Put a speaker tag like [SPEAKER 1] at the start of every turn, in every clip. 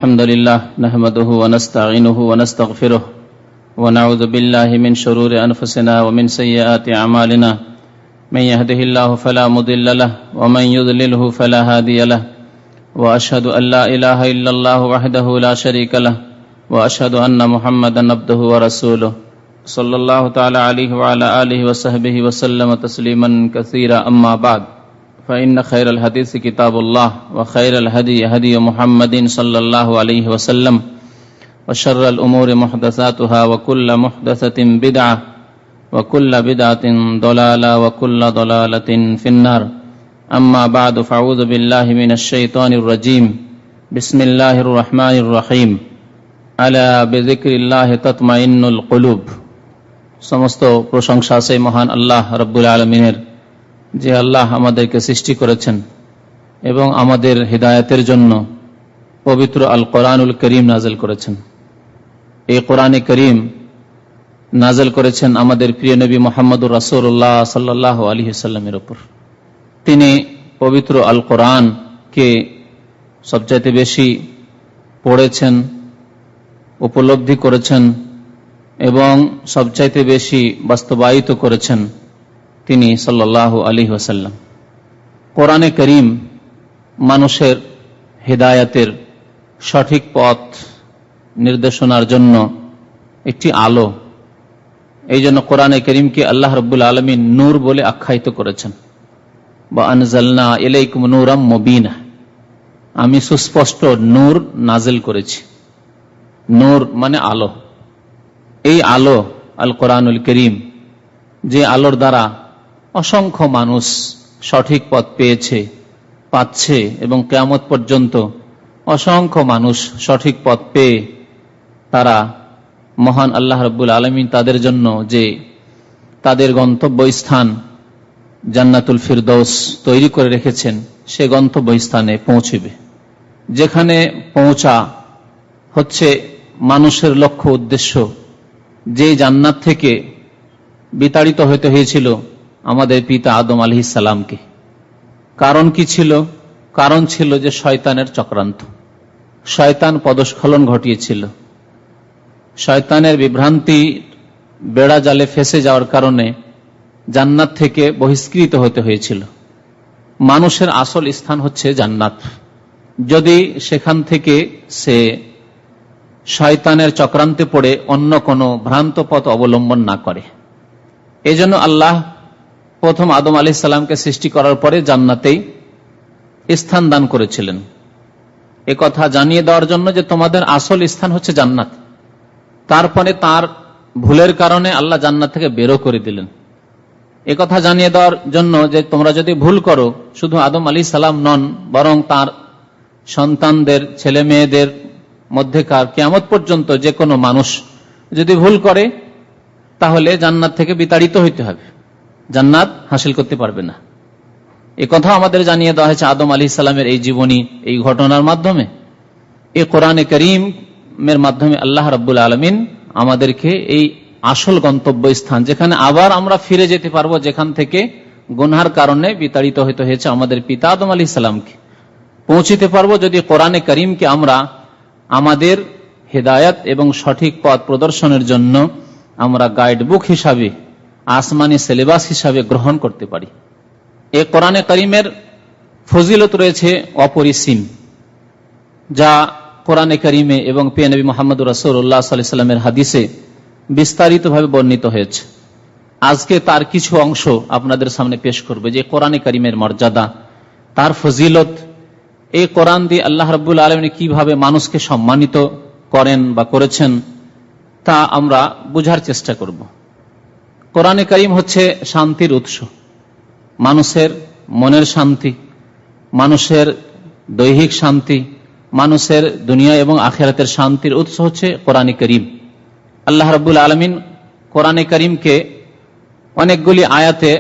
[SPEAKER 1] الحمد لله نحمده ونستعينه ونستغفره ونعوذ بالله من شرور أنفسنا ومن سيئات أعمالنا من يهده الله فلا مضل له ومن يضلله فلا هادي له وأشهد أن لا إله إلا الله وحده لا شريك له وأشهد أن محمدا عبده ورسوله صلى الله تعالى عليه وعلى آله وصحبه وسلم تسليما كثيرا أما بعد فإن خير الحديث كتاب الله وخير الهدي هدي محمد صلى الله عليه وسلم وشر الأمور محدثاتها وكل محدثة بدعة وكل بدعة ضلالة وكل ضلالة في النار أما بعد فأعوذ بالله من الشيطان الرجيم بسم الله الرحمن الرحيم ألا بذكر الله تطمئن القلوب সমস্ত প্রশংসা সেই মহান আল্লাহ রব্বুল আলামিনের, যে আল্লাহ আমাদেরকে সৃষ্টি করেছেন এবং আমাদের হিদায়াতের জন্য পবিত্র আল কোরআনুল করিম নাযিল করেছেন। এই কোরআনে করিম নাযিল করেছেন আমাদের প্রিয় নবী মুহাম্মদুর রাসূলুল্লাহ সাল্লাল্লাহু আলাইহি ওয়াসাল্লামের উপর। তিনি পবিত্র আল কোরআনকে সবচাইতে বেশি পড়েছেন, উপলব্ধি করেছেন এবং সবচাইতে বেশি বাস্তবায়িত করেছেন তিনি সাল্লাল্লাহু আলাইহি ওয়াসাল্লাম। কোরআনে করিম মানুষের হিদায়াতের সঠিক পথ নির্দেশনার জন্য একটি আলো। এই জন্য কোরআনে করিমকে আল্লাহ রাব্বুল আলামিন নূর বলে আখ্যায়িত করেছেন। বা আনজালনা ইলাইকুম নূরাম মুবিনা, আমি সুস্পষ্ট নূর নাজিল করেছি। নূর মানে আলো। এই আলো আল কোরআনুল করিম, যে আলোর দ্বারা অসংখ্য মানুষ সঠিক পথ পেয়েছে, পাচ্ছে এবং কিয়ামত পর্যন্ত অসংখ্য মানুষ সঠিক পথ পেয়ে তারা মহান আল্লাহ রাব্বুল আলামিন তাদের জন্য যে তাদের গন্তব্যস্থান জান্নাতুল ফিরদৌস তৈরি করে রেখেছেন, সে গন্তব্যস্থানে পৌঁছবে। যেখানে পৌঁছা হচ্ছে মানুষের লক্ষ্য উদ্দেশ্য। যে জান্নাত থেকে বিতাড়িত হতে হয়েছিল আমাদের পিতা আদম আলাইহিস সালামকে, কারণ কি ছিল? কারণ ছিল যে শয়তানের চক্রান্ত। শয়তান পদস্খলন ঘটিয়েছিল। শয়তানের বিভ্রান্তি বেড়া জালে ফেসে যাওয়ার কারণে জান্নাত থেকে বহিষ্কৃত হতে হয়েছিল। মানুষের আসল স্থান হচ্ছে জান্নাত। যদি সেখান থেকে সে শয়তানের চক্রান্তে পড়ে অন্য কোনো ভ্রান্ত পথ অবলম্বন না করে। এই জন্য আল্লাহ প্রথম আদম আলাইহিস সালামকে সৃষ্টি করার পরে জান্নাতেই স্থান দান করেছিলেন, এ কথা জানিয়ে দেওয়ার জন্য যে তোমাদের আসল স্থান হচ্ছে জান্নাত। তারপরে তার ভুলের কারণে আল্লাহ জান্নাত থেকে বেরো করে দিলেন, এ কথা জানিয়ে দেওয়ার জন্য যে তোমরা যদি ভুল করো, শুধু আদম আলাইহিস সালাম নন, বরং তার সন্তানদের, ছেলে মেয়েদের মধ্যেকার কিয়ামত পর্যন্ত যে কোনো মানুষ যদি ভুল করে, তাহলে জান্নাত থেকে বিতাড়িত হইতে হবে, জান্নাত হাসিল করতে পারবে না। এ কথা আমাদের জানিয়ে দেওয়া হয়েছে আদম আলাইহিস সালামের এই জীবনী, এই ঘটনার মাধ্যমে। এই কোরআনে কারীমের মাধ্যমে আল্লাহ রাব্বুল আলামিন আমাদেরকে এই আসল গন্তব্য স্থান, যেখানে আবার আমরা ফিরে যেতে পারবো, যেখান থেকে গুনহার কারণে বিতাড়িত হতে হয়েছে আমাদের পিতা আদম আলাইহিস সালামকে, পৌঁছিতে পারবো যদি কোরআনে কারীমকে আমরা আমাদের হিদায়াত এবং সঠিক পথ প্রদর্শনের জন্য আমরা গাইড বুক হিসাবে, আসমানি সিলেবাস হিসাবে গ্রহণ করতে পারি। এই কোরআনে কারীমের ফজিলত রয়েছে অপরিসীম, যা কোরআনে কারীমে এবং প্রিয় নবী মুহাম্মদুর রাসূলুল্লাহ সাল্লাল্লাহু আলাইহি ওয়াসাল্লামের হাদিসে বিস্তারিতভাবে বর্ণিত হয়েছে। আজকে তার কিছু অংশ আপনাদের সামনে পেশ করবে, যে কোরআনে কারীমের মর্যাদা, তার ফজিলত, এই কোরআন দিয়ে আল্লাহ রাব্বুল আলামিন কিভাবে মানুষকে সম্মানিত করেন বা করেছেন, তা আমরা বুঝার চেষ্টা করব। কোরআনে কারীম হচ্ছে শান্তির উৎস, মানুষের মনের শান্তি, মানুষের দৈহিক শান্তি, মানুষের দুনিয়া এবং আখিরাতের শান্তির উৎস হচ্ছে কোরআনে কারীম। আল্লাহ রাব্বুল আলামিন কোরআনে কারীমকে অনেকগুলি আয়াতে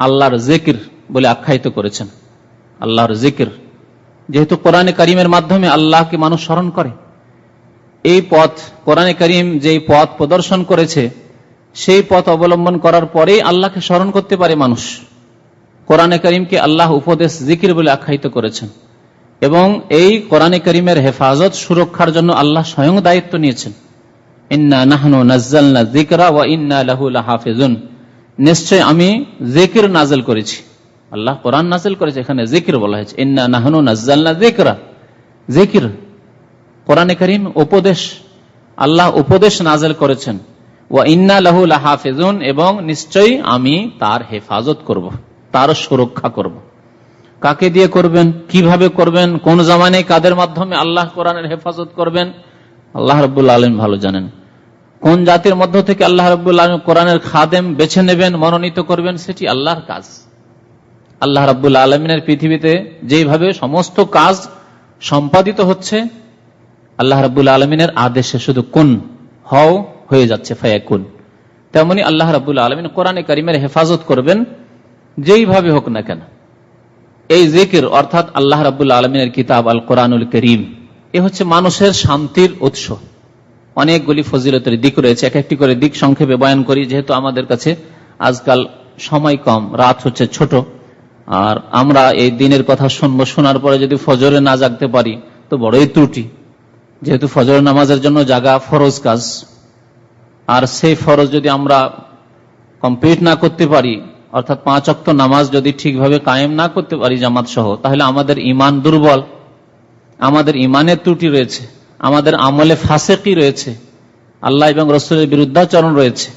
[SPEAKER 1] আল্লাহর জিকির বলে আখ্যায়িত করেছেন। আল্লাহর জিকির, যেহেতু কোরআনে কারীমের মাধ্যমে আল্লাহকে মানুষ স্মরণ করে। এই পথ, কোরআনে কারীম যেই পথ প্রদর্শন করেছে, সেই পথ অবলম্বন করার পরেই আল্লাহকে স্মরণ করতে পারে মানুষ। কোরআনে কারীমকে আল্লাহ উপদেশ জিকির বলে আখ্যায়িত করেছেন। এবং এই কোরআনে কারীমের হেফাজত সুরক্ষার জন্য আল্লাহ স্বয়ং দায়িত্ব নিয়েছেন। ইন্না নাহনু নাজ্জালনা যিকরা ওয়া ইন্না লাহু লাহাফিজুন, নিশ্চয় আমি জিকির নাযিল করেছি। আল্লাহ কোরআন নাযিল করেছে, এখানে জিকির বলা হয়েছে। ইন্না নাহনু নাজ্জালনা যিকরা, জিকির কোরআনে কারীম উপদেশ, আল্লাহ উপদেশ নাযিল করেছেন। ওয়া ইন্না লাহু লাহাফিজুন, এবং নিশ্চয়ই আমি তার হেফাজত করব, তার সুরক্ষা করব। কাকে দিয়ে করবেন, কিভাবে করবেন, কোন জামানে কাদের মাধ্যমে আল্লাহ কোরআনের হেফাজত করবেন, আল্লাহ রাব্বুল আলামিন ভালো জানেন। কোন জাতির মধ্য থেকে আল্লাহ রাব্বুল আলামিন কোরআনের খাদেম বেছে নেবেন, মনোনীত করবেন, সেটি আল্লাহর কাজ। আল্লাহ রাব্বুল আলামিনের পৃথিবীতে যেভাবে সমস্ত কাজ সম্পাদিত হচ্ছে, আল্লাহ রাব্বুল আলামিনের আদেশে শুধু কুন হও হয়ে যাচ্ছে, ফায়াকুন। তেমনি আল্লাহ রাব্বুল আলামিন কোরআনে কারীমের হেফাজত করবেন যেইভাবে হোক না কেন। এই জিকির অর্থাৎ আল্লাহ রাব্বুল আলামিনের কিতাব আল কোরআনুল কারীম, এ হচ্ছে মানুষের শান্তির উৎস। অনেকগুলি ফজিলতের দিক রয়েছে, এক একটি করে দিক সংক্ষেপে বয়ান করি, যেহেতু আমাদের কাছে আজকাল সময় কম, রাত হচ্ছে ছোট, আর আমরা এই দিনের কথা শুনবো, শোনার পরে যদি ফজরে না জাগতে পারি তো বড়ই ত্রুটি। যেহেতু ফজর নামাজের জন্য জাগা ফরজ কাজ, আর সেই ফরজ যদি আমরা কমপ্লিট না করতে পারি, অর্থাৎ 5 ওয়াক্ত নামাজ যদি ঠিকভাবে কায়েম না করতে পারি জামাত সহ, তাহলে আমাদের ঈমান দুর্বল, আমাদের ঈমানের ত্রুটি রয়েছে, আমাদের আমলে ফাসেকি রয়েছে, আল্লাহ এবং রাসূলের বিরুদ্ধাচরণ রয়েছে।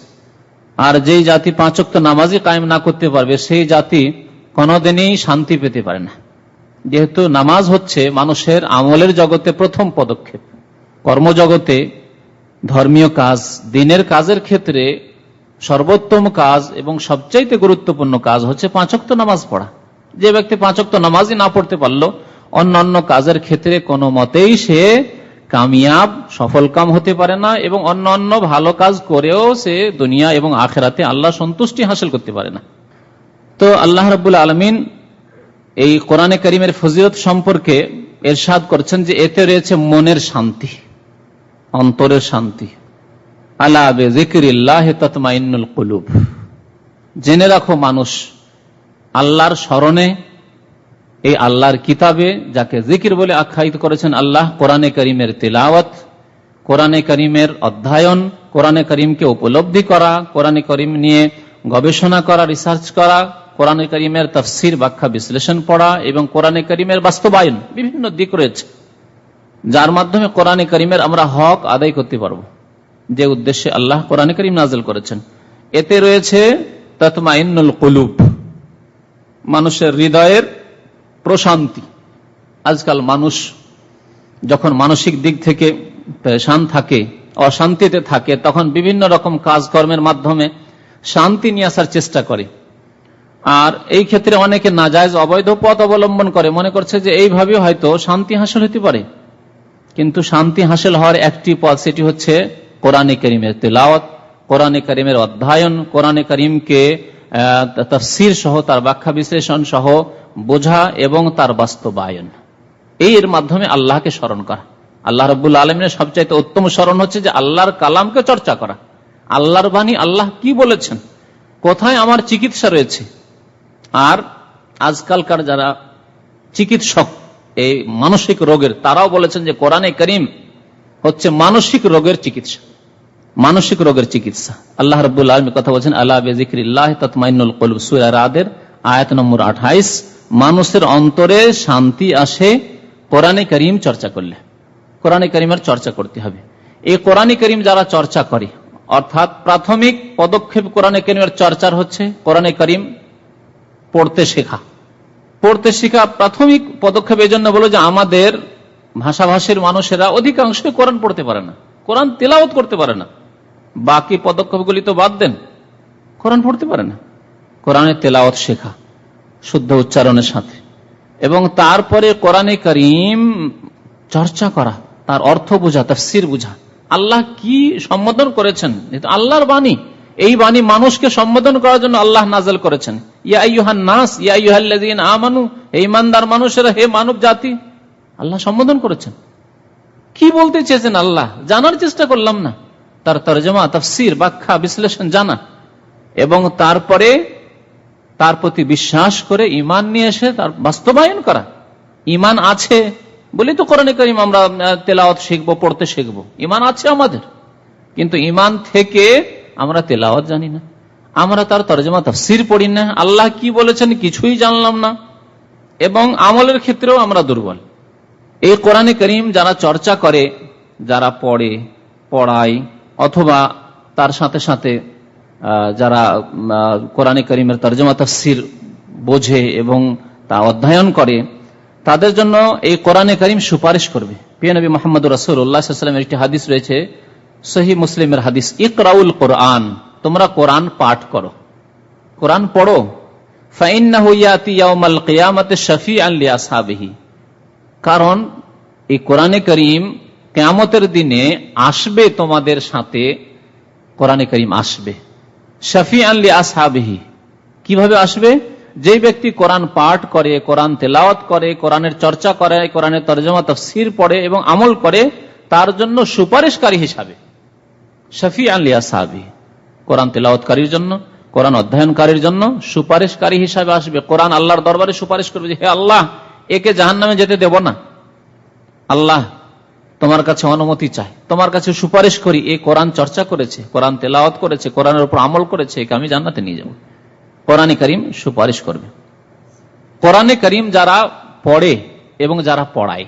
[SPEAKER 1] আর যেই জাতি 5 ওয়াক্ত নামাজই কায়েম না করতে পারবে, সেই জাতি কোনোদিনই শান্তি পেতে পারে না। যেহেতু নামাজ হচ্ছে মানুষের আমলের জগতে প্রথম পদক্ষেপ, কর্মজগতে ধর্মীয় কাজ, দিনের কাজের ক্ষেত্রে সর্বোত্তম কাজ এবং সবচাইতে গুরুত্বপূর্ণ কাজ হচ্ছে 5 ওয়াক্ত নামাজ পড়া। যে ব্যক্তি 5 ওয়াক্ত নামাজই না পড়তে পারলো, অন্যান্য কাজের ক্ষেত্রে কোনো মতেই সে কামিয়াব, সফল কাম হতে পারে না, এবং অন্যান্য ভালো কাজ করেও সে দুনিয়া এবং আখিরাতে আল্লাহ সন্তুষ্টি হাসিল করতে পারে না। তো আল্লাহ রাব্বুল আলামিন এই কোরআনে কারীমের ফজিলত সম্পর্কে ইরশাদ করছেন যে এতে রয়েছে মনের শান্তি, অন্তরের শান্তি। আলা বিযিকরিল্লাহি তাতমাইন্নুল কুলুব, জেনে রাখো মানুষ, আল্লাহর স্মরণে, এই আল্লাহর কিতাবে যাকে জিকির বলে আখ্যায়িত করেছেন আল্লাহ, কোরআনে কারীমের তিলাওয়াত, কোরআনে কারীমের অধ্যয়ন, কোরআনে কারীমকে উপলব্ধি করা, কোরআনে কারীম নিয়ে গবেষণা করা, রিসার্চ করা, কোরআনে কারীমের তাফসীর, ব্যাখ্যা, বিশ্লেষণ পড়া, এবং কোরআনে কারীমের বাস্তবায়ন, বিভিন্ন দিক রয়েছে যার মাধ্যমে কোরআনে কারীমের আমরা হক আদায় করতে পারবো, যে উদ্দেশ্যে আল্লাহ কোরআনে কারীম নাযিল করেছেন। এতে রয়েছে তাতমাইন্নুল কুলুব, মানুষের হৃদয়ের প্রশান্তি। আজকাল মানুষ যখন মানসিক দিক থেকে পেরেশান থাকে, অশান্তিতে থাকে, তখন বিভিন্ন রকম কাজকর্মের মাধ্যমে শান্তি নিয়ে আসার চেষ্টা করে। আর এই ক্ষেত্রে অনেকে নাজায়েজ, অবৈধ পথ অবলম্বন করে, মনে করছে যে এইভাবে হয়তো শান্তি হাসিল হতে পারে। কিন্তু শান্তি হাসিল হওয়ার একটি পথ, সেটি হচ্ছে কোরআনে কারীমের তিলাওয়াত, কোরআনে কারীমের অধ্যয়ন, কোরআনে কারীমকে তাফসীর সহ, তার ব্যাখ্যা বিশ্লেষণ সহ বোঝা এবং তার বাস্তবায়ন। এর মাধ্যমে আল্লাহকে স্মরণ করা। আল্লাহ রাব্বুল আলামিনের সবচাইতে উত্তম স্মরণ হচ্ছে যে আল্লাহর কালামকে চর্চা করা, আল্লাহর বাণী, আল্লাহ কি বলেছেন, কোথায় আমার চিকিৎসা রয়েছে। আর আজকালকার যারা চিকিৎসক এই মানসিক রোগের, তারাও বলেছেন যে কোরআনে কারীম হচ্ছে মানসিক রোগের চিকিৎসা, মানসিক রোগের চিকিৎসা। আল্লাহ রাব্বুল আলামিন কথা বলেছেন আলা বিযিকরিল্লাহি তাতমাইন্নুল কুলুব, সূরা রাদের আয়াত নম্বর 28। মানুষের অন্তরে শান্তি আসে কোরআনে কারীম চর্চা করলে। কোরআনে কারীমের চর্চা করতে হবে। এই কোরআনে কারীম যারা চর্চা করে, অর্থাৎ প্রাথমিক পদক্ষেপ কোরআনে কারীমের চর্চার হচ্ছে কোরআনে কারীম পড়তে শেখা। পড়তে শেখা প্রাথমিক পদক্ষেপ। এই জন্য বলো যে আমাদের ভাষাভাষীর মানুষেরা অধিকাংশই কোরআন পড়তে পারে না, কোরআন তিলাওয়াত করতে পারে না। বাকি পদক্ষেপগুলি তো বাদ দেন, কোরআন পড়তে পারে না। কোরআনের তেলাওয়াত শেখা শুদ্ধ উচ্চারণের সাথে, এবং তারপরে কোরআনে কারীম চর্চা করা, তার অর্থ বোঝা, তাফসীর বোঝা, আল্লাহ কি সম্বোধন করেছেন। আল্লাহর বাণী, এই বাণী মানুষকে সম্বোধন করার জন্য আল্লাহ নাযিল করেছেন। ইয়া আইয়ুহান নাস, ইয়া আইয়ুহাল্লাযীনা আমানু, হে ঈমানদার মানুষেরা, হে মানব জাতি, আল্লাহ সম্বোধন করেছেন। কি বলতে চেয়েছেন আল্লাহ জানার চেষ্টা করলাম না, তার তরজমা, তাফসীর, ব্যাখ্যা, বিশ্লেষণ জানা, এবং তারপরে তার প্রতি বিশ্বাস করে ঈমান নিয়ে এসে তার বাস্তবায়ন করা। ইমান আছে বলি তো কোরআনে কারীম আমরা তেলাওয়াত শিখবো, পড়তে শিখবো। ইমান আছে আমাদের, কিন্তু ইমান থেকে আমরা তেলাওয়াত জানি না, আমরা তার তরজমা তাফসীর পড়ি না, আল্লাহ কি বলেছেন কিছুই জানলাম না, এবং আমলের ক্ষেত্রেও আমরা দুর্বল। এই কোরআনে কারীম যারা চর্চা করে, যারা পড়ে, পড়ায়, অথবা তার সাথে সাথে যারা কোরআনে কারীমের তরজমা তাফসীর বোঝে এবং তা অধ্যয়ন করে, তাদের জন্য এই কোরআনে কারীম সুপারিশ করবে। প্রিয় নবী মুহাম্মদুর রাসূলুল্লাহ সাল্লাল্লাহু আলাইহি ওয়াসাল্লামের একটি হাদিস রয়েছে, সহিহ মুসলিমের হাদিস, ইকরাউল কোরআন, তোমরা কোরআন পাঠ করো, কোরআন পড়ো। ফাইন্নাহু ইয়াতি ইয়াউমাল কিয়ামাতি শাফিআন লিআসহাবিহি, কারণ এই কোরআনে কারীম কিয়ামতের দিনে আসবে তোমাদের সাথে, কোরআনে কারীম আসবে শাফিআন লিআসহাবিহি। কিভাবে আসবে? যে ব্যক্তি কোরআন পাঠ করে, কোরআন তেলাওয়াত করে, কোরআনের চর্চা করে, কোরআনের তরজমা তাফসীর পড়ে এবং আমল করে, তার জন্য সুপারিশকারী হিসাবে। শাফিআন লিআসহাবিহি, কোরআন তেলাওয়াতকারীর জন্য, কোরআন অধ্যয়নকারীর জন্য সুপারিশকারী হিসাবে আসবে। কোরআন আল্লাহর দরবারে সুপারিশ করবে যে, হে আল্লাহ, একে জাহান্নামে যেতে দেব না, আল্লাহ তোমার কাছে অনুমতি চাই, তোমার কাছে সুপারিশ করি, এই কোরআন চর্চা করেছে, কোরআন তেলাওয়াত করেছে, কোরআনের উপর আমল করেছে, একে আমি জান্নাতে নিয়ে যাব। কোরআনে কারীম সুপারিশ করবে। কোরআনে কারীম যারা পড়ে এবং যারা পড়ায়,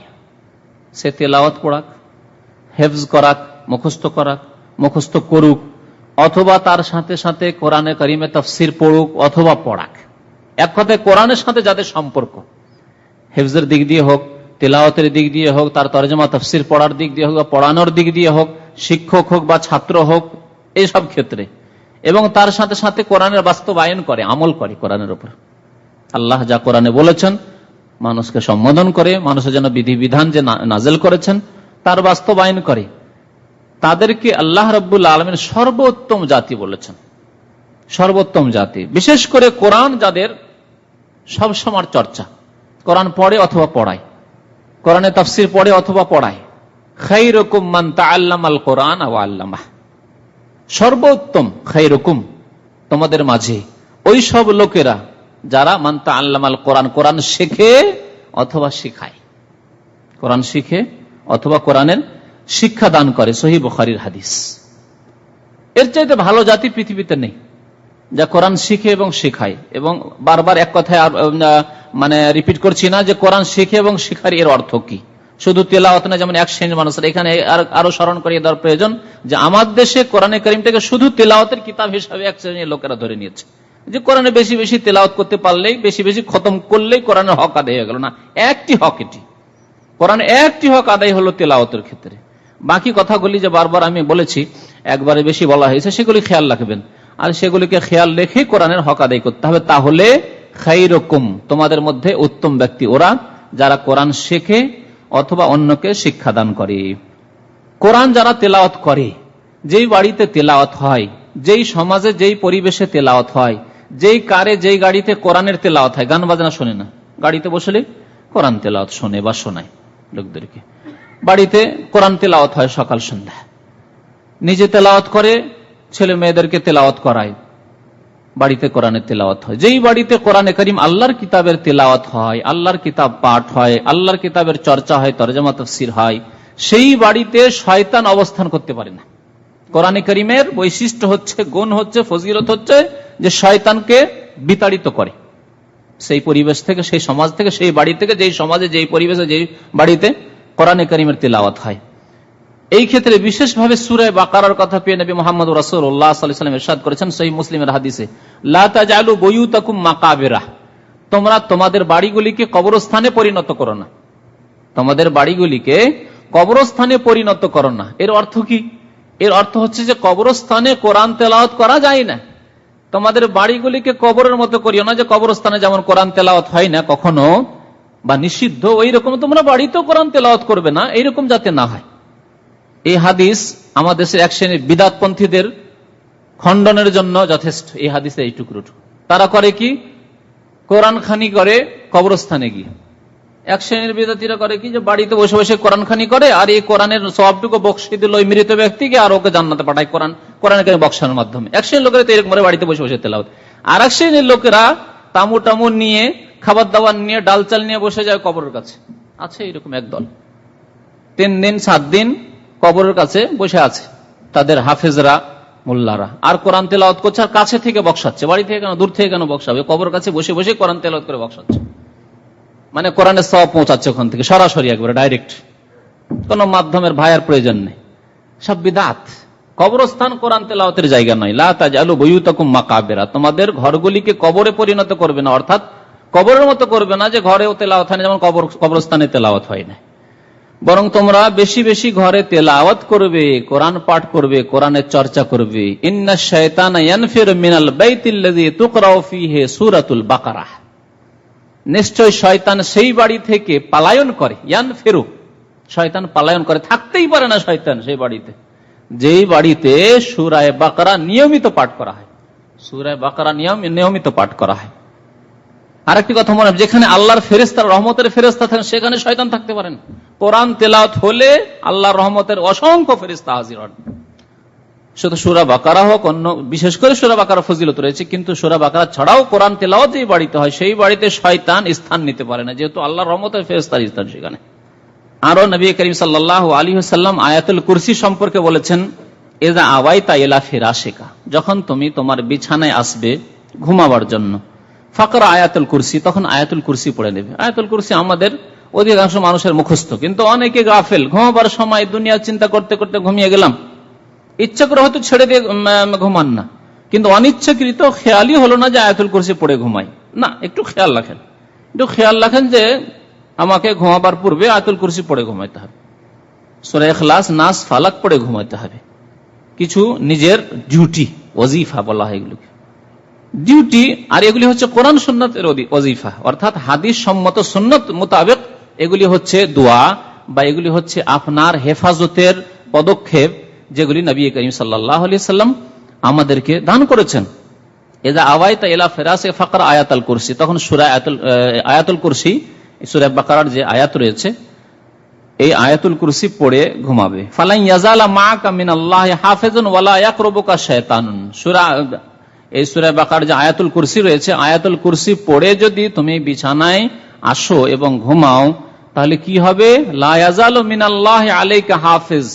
[SPEAKER 1] সে তেলাওয়াত পড়াক, হেফজ করাক, মুখস্থ করুক, অথবা তার সাথে সাথে কোরআনে কারীমের তাফসীর পড়ুক অথবা পড়াক। এক কথায় কোরআনের সাথে যাদের সম্পর্ক, হেফজের দিক দিয়ে হোক, তেলাওয়াতের দিক দিয়ে হোক, তার তরজমা তাফসীর পড়ার দিক দিয়ে হোক, বা পড়ানোর দিক দিয়ে হোক, শিক্ষক হোক বা ছাত্র হোক, এই সব ক্ষেত্রে, এবং তার সাথে সাথে কোরআনের বাস্তবায়ন করে, আমল করে কোরআনের উপর। আল্লাহ যা কোরআনে বলেছেন মানুষকে সম্বোধন করে, মানুষের জন্য বিধিবিধান যে নাজেল করেছেন তার বাস্তবায়ন করে, তাদেরকে আল্লাহ রাব্বুল আলামিন সর্বোত্তম জাতি বলেছেন। সর্বোত্তম জাতি, বিশেষ করে কোরআন যাদের সবসময় চর্চা, কোরআন পড়ে অথবা পড়ায়, কোরআনে তাফসীর পড়ে অথবা পড়ায়। খায়রুকুম মান তাআল্লামাল কোরআন ওয়া আল্লামাহ, সর্বোত্তম খায়রুকুম, তোমাদের মাঝে ওই সব লোকেরা যারা মান তাআল্লামাল কোরআন, কোরআন শেখে অথবা শেখায়, কোরআন শিখে অথবা কোরআনের শিক্ষা দান করে। সহিহ বুখারীর হাদিস। এর চাইতে ভালো জাতি পৃথিবীতে নেই, যা কোরআন শিখে এবং শেখায়। এবং বারবার এক কথায় মানে রিপিট করছি না যে কোরআন শিখে এবং শেখার এর অর্থ কি, শুধু তেলাওয়াত না। যেমন এক শ্রেণীর মানুষের, এখানে আরো স্মরণ করিয়ে দেওয়ার প্রয়োজন যে আমার দেশে কোরআনে কারীমটাকে শুধু তেলাওয়াতের কিতাব হিসাবে এক শ্রেণীর লোকেরা ধরে নিয়েছে, যে কোরআনে বেশি বেশি তেলাওয়াত করতে পারলেই, বেশি বেশি খতম করলেই কোরআনের হক আদায় হয়ে গেল। না, একটি হক, এটি কোরআনে একটি হক আদায় হলো তেলাওয়াতের ক্ষেত্রে। বাকি কথাগুলি যে বারবার আমি বলেছি, একবারে বেশি বলা হয়েছে, সেগুলি খেয়াল রাখবেন, আর সেগুলিকে খেয়াল রেখে কোরআনের হক আদায় করতে হবে। তাহলে খায়রুকুম, তোমাদের মধ্যে উত্তম ব্যক্তি ওরা যারা কোরআন শেখে অথবা অন্যকে শিক্ষাদান করে। কোরআন যারা তেলাওয়াত করে, যেই বাড়িতে তেলাওয়াত হয়, যেই সমাজে যেই পরিবেশে তেলাওয়াত হয়, যেই কারে যেই গাড়িতে কোরআনের তেলাওয়াত হয়, গান বাজনা শোনে না, গাড়িতে বসলে কোরআন তেলাওয়াত শোনে বা শোনায় লোকদেরকে। বাড়িতে কোরআন তেলাওয়াত হয় সকাল সন্ধ্যা, নিজে তেলাওয়াত করে, ছেলে মেয়েদেরকে তেলাওয়াত করায়, বাড়িতে কোরআনের তেলাওয়াত হয়। যেই বাড়িতে কোরআনে কারীম আল্লাহর কিতাবের তেলাওয়াত হয়, আল্লাহর কিতাব পাঠ হয়, আল্লাহর কিতাবের চর্চা হয়, তরজমা তাফসীর হয়, সেই বাড়িতে শয়তান অবস্থান করতে পারে না। কোরআনে কারীমের বৈশিষ্ট্য হচ্ছে, গুণ হচ্ছে, ফজিলত হচ্ছে যে শয়তানকে বিতাড়িত করে সেই পরিবেশ থেকে, সেই সমাজ থেকে, সেই বাড়ি থেকে, যেই সমাজে, যেই পরিবেশে, যেই বাড়িতে কোরআনে কারীমের তেলাওয়াত হয়। এই ক্ষেত্রে বিশেষভাবে সূরা বাকারার কথা পেয়ে নবী মুহাম্মদ রাসূলুল্লাহ সাল্লাল্লাহু আলাইহি ওয়াসাল্লাম ইরশাদ করেছেন সহিহ মুসলিমের হাদিসে, লা তাজালু বুয়ুতাকুম মাকাবিরা, তোমরা তোমাদের বাড়িগুলিকে কবরস্থানে পরিণত করো না, তোমাদের বাড়িগুলিকে কবরস্থানে পরিণত করো না। এর অর্থ কি? এর অর্থ হচ্ছে যে কবরস্থানে কোরআন তেলাওয়াত করা যায় না, তোমাদের বাড়িগুলিকে কবরের মতো করিও না, যে কবরস্থানে যেমন কোরআন তেলাওয়াত হয় না কখনো বা নিষিদ্ধ, ওই রকম তোমরা বাড়িতেও কোরআন তেলাওয়াত করবে না, এইরকম যাতে না হয়। এই হাদিস আমাদের দেশের এক শ্রেণীর বিদআতপন্থীদের খণ্ডনের জন্য যথেষ্ট। এই হাদিসে এই টুকরো তারা করে কি, কোরআন খানি করে কবরস্থানে গিয়ে। এক শ্রেণীর বিদআতীরা করে কি, যে বাড়িতে বসে বসে কোরআন খানি করে, আর এই কোরআনের সওয়াবটুকু বকশিয়ে দিল ওই মৃত ব্যক্তিকে, আর ওকে জান্নাতে পাঠায় কোরআনের বক্সানোর মাধ্যমে। এক শ্রেণীর লোকেরা তো এরকম বাড়িতে বসে বসে তেলাওয়াত। আর এক শ্রেণীর লোকেরা তামু টামু নিয়ে খাবার দাবার নিয়ে ডাল চাল নিয়ে বসে যায় কবরের কাছে। আছে এরকম একদল, 3 দিন 7 দিন কবরের কাছে বসে আছে তাদের হাফেজরা, মোল্লারা, আর কোরআন তেলাওয়াত করছে, আর কাছে থেকে বক্সাচ্ছে। বাড়ি থেকে কেন, দূর থেকে কেন বক্সাবে? কবরের কাছে বসে বসে কোরআন তেলাওয়াত করে বক্সাচ্ছে, মানে কোরআনের সওয়াব পৌঁছাচ্ছে ওখান থেকে সরাসরি, একবারে ডাইরেক্ট, কোন মাধ্যমের ভাইয়ার প্রয়োজন নেই। সব বিদআত। কবরস্থান কোরআন তেলাওয়াতের জায়গা নয়। লা তাজআলু বুয়ুতাকুম মাকাবিরা, তোমাদের ঘরগুলিকে কবরে পরিণত করবে না, অর্থাৎ কবরের মতো করবে না যে ঘরেও তেলাওয়াত হয় না, যেমন কবরস্থানে তেলাওয়াত হয় না। বরং তোমরা বেশি বেশি ঘরে তেলাওয়াত করবে, কোরআন পাঠ করবে, কোরআনের চর্চা করবে। ইন্নাশ শায়তানা ইয়ানফিরু মিনাল বাইতিল্লাযী তুকরাউ ফীহি সূরাতুল বাকারাহ, নিশ্চয় শয়তান সেই বাড়ি থেকে পলায়ন করে। ইয়ানফিরু, শয়তান পলায়ন করে, থাকতেই পারে না শয়তান সেই বাড়িতে যেই বাড়িতে সূরা বাকারা নিয়মিত পাঠ করা হয়। সূরা বাকারা নিয়মিত পাঠ করা হয়। আরেকটি কথা মনে, যেখানে আল্লাহর ফেরেশতা, রহমতের ফেরেশতা থাকেন, সেখানে শয়তান থাকতে পারেন। কোরআন তেলাওয়াত হলে আল্লাহর রহমতের অসংখ্য ফেরেশতা হাজির হন। শুধু সূরা বাকারা হোক, অন্য বিশেষ করে সূরা বাকারা ফজিলত রয়েছে, কিন্তু সূরা বাকারা ছাড়াও কোরআন তেলাওয়াত যেই বাড়িতে হয় সেই বাড়িতে শয়তান স্থান নিতে পারে না, যেহেতু আল্লাহর রহমতের ফেরেশতার স্থান সেখানে। আরো নবী করিম সাল্লাল্লাহু আলাইহি ওয়াসাল্লাম আয়াতুল কুরসি সম্পর্কে বলেছেন, ইযা আওয়াইতা ইলা ফিরাশিকা, যখন তুমি তোমার বিছানায় আসবে ঘুমাবার জন্য, ফাকরা আয়াতুল কুরসি, তখন আয়াতুল কুরসি পড়ে নেবে। আয়াতুল কুরসি আমাদের অধিকাংশ মানুষের মুখস্থ, কিন্তু অনেকে গাফেল, ঘুমাবার সময় দুনিয়া চিন্তা করতে করতে ঘুমিয়ে গেলাম। ইচ্ছা করে হয়তো ছেড়ে দিয়ে ঘুমান না, কিন্তু অনিচ্ছাকৃত খেয়ালই হলো না যে আয়াতুল কুরসি পড়ে ঘুমাই না। একটু খেয়াল রাখেন যে আমাকে ঘুমাবার পূর্বে আয়াতুল কুরসি পড়ে ঘুমাইতে হবে, সূরা ইখলাস, নাস, ফালাক পড়ে ঘুমাইতে হবে। কিছু নিজের ডিউটি, ওয়াজিফা বলা হয় এগুলোকে, ডিউটি। আর এগুলি হচ্ছে কোরআন সুন্নতের ওয়াজিফা, অর্থাৎ হাদিস সম্মত সুন্নত মোতাবেক এগুলি হচ্ছে দোয়া, বা এগুলি হচ্ছে আপনার হেফাজতের পদক্ষেপ, যেগুলি নবী করিম সাল্লাল্লাহু আলাইহি সাল্লাম আমাদেরকে দান করেছেন। ইযা আওয়াইতা ইলা ফিরাশিকা ফাকরা আয়াতুল কুরসি, তখন সূরা আয়াতুল কুরসি, সূরা বাকারার যে আয়াত রয়েছে, এই আয়াতুল কুরসি পড়ে ঘুমাবে। ফালান ইয়াজালা মাআকা মিনাল্লাহি হাফিজুন ওয়ালা ইয়াকরুবুকা শায়তানুন, এই সূরা বাকারার যে আয়াতুল কুরসি রয়েছে, আয়াতুল কুরসি পড়ে যদি তুমি বিছানায় আসো এবং ঘুমাও, তাহলে কি হবে? লা ইয়াজালু মিনাল্লাহি আলাইকা হাফিজ,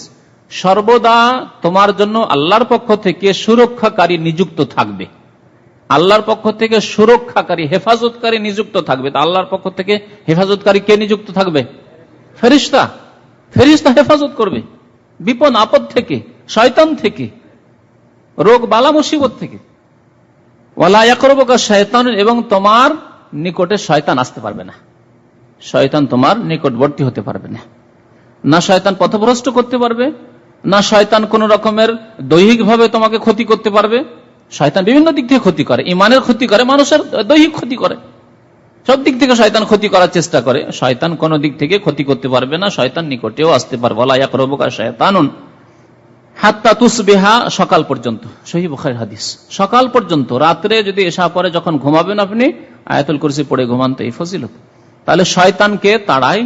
[SPEAKER 1] সর্বদা তোমার জন্য আল্লাহর পক্ষ থেকে সুরক্ষাকারী নিযুক্ত থাকবে। আল্লাহর পক্ষ থেকে সুরক্ষাকারী, হেফাজতকারী নিযুক্ত থাকবে। তা আল্লাহর পক্ষ থেকে হেফাজতকারী কে নিযুক্ত থাকবে? ফেরেশতা। ফেরেশতা হেফাজত করবে বিপদ আপদ থেকে, শয়তান থেকে, রোগ বালা মুসিবত থেকে। ওয়ালা ইয়াকরুবুকা শায়তান, এবং তোমার নিকটে শয়তান আসতে পারবে না, শয়তান তোমার নিকটবর্তী হতে পারবে না। না শয়তান পথভ্রষ্ট করতে পারবে, না শয়তান কোন রকমের দৈহিক ভাবে তোমাকে ক্ষতি করতে পারবে। শয়তান বিভিন্ন দিক থেকে ক্ষতি করে, ইমানের ক্ষতি করে, মানুষের দৈহিক ক্ষতি করে, সব দিক থেকে শয়তান ক্ষতি করার চেষ্টা করে। শয়তান কোন দিক থেকে ক্ষতি করতে পারবে না, শয়তান নিকটেও আসতে পারবে। ওয়ালা ইয়াকরুবুকা শায়তানুন হাত্তা তুসবিহা, সকাল পর্যন্ত। সহিহ বুখারীর হাদিস। সকাল পর্যন্ত, রাত্রে যদি এশা পরে যখন ঘুমাবেন আপনি, আয়াতুল কুরসি পড়ে ঘুমান, তো এই ফজিলত। তাহলে শয়তানকে তাড়ায়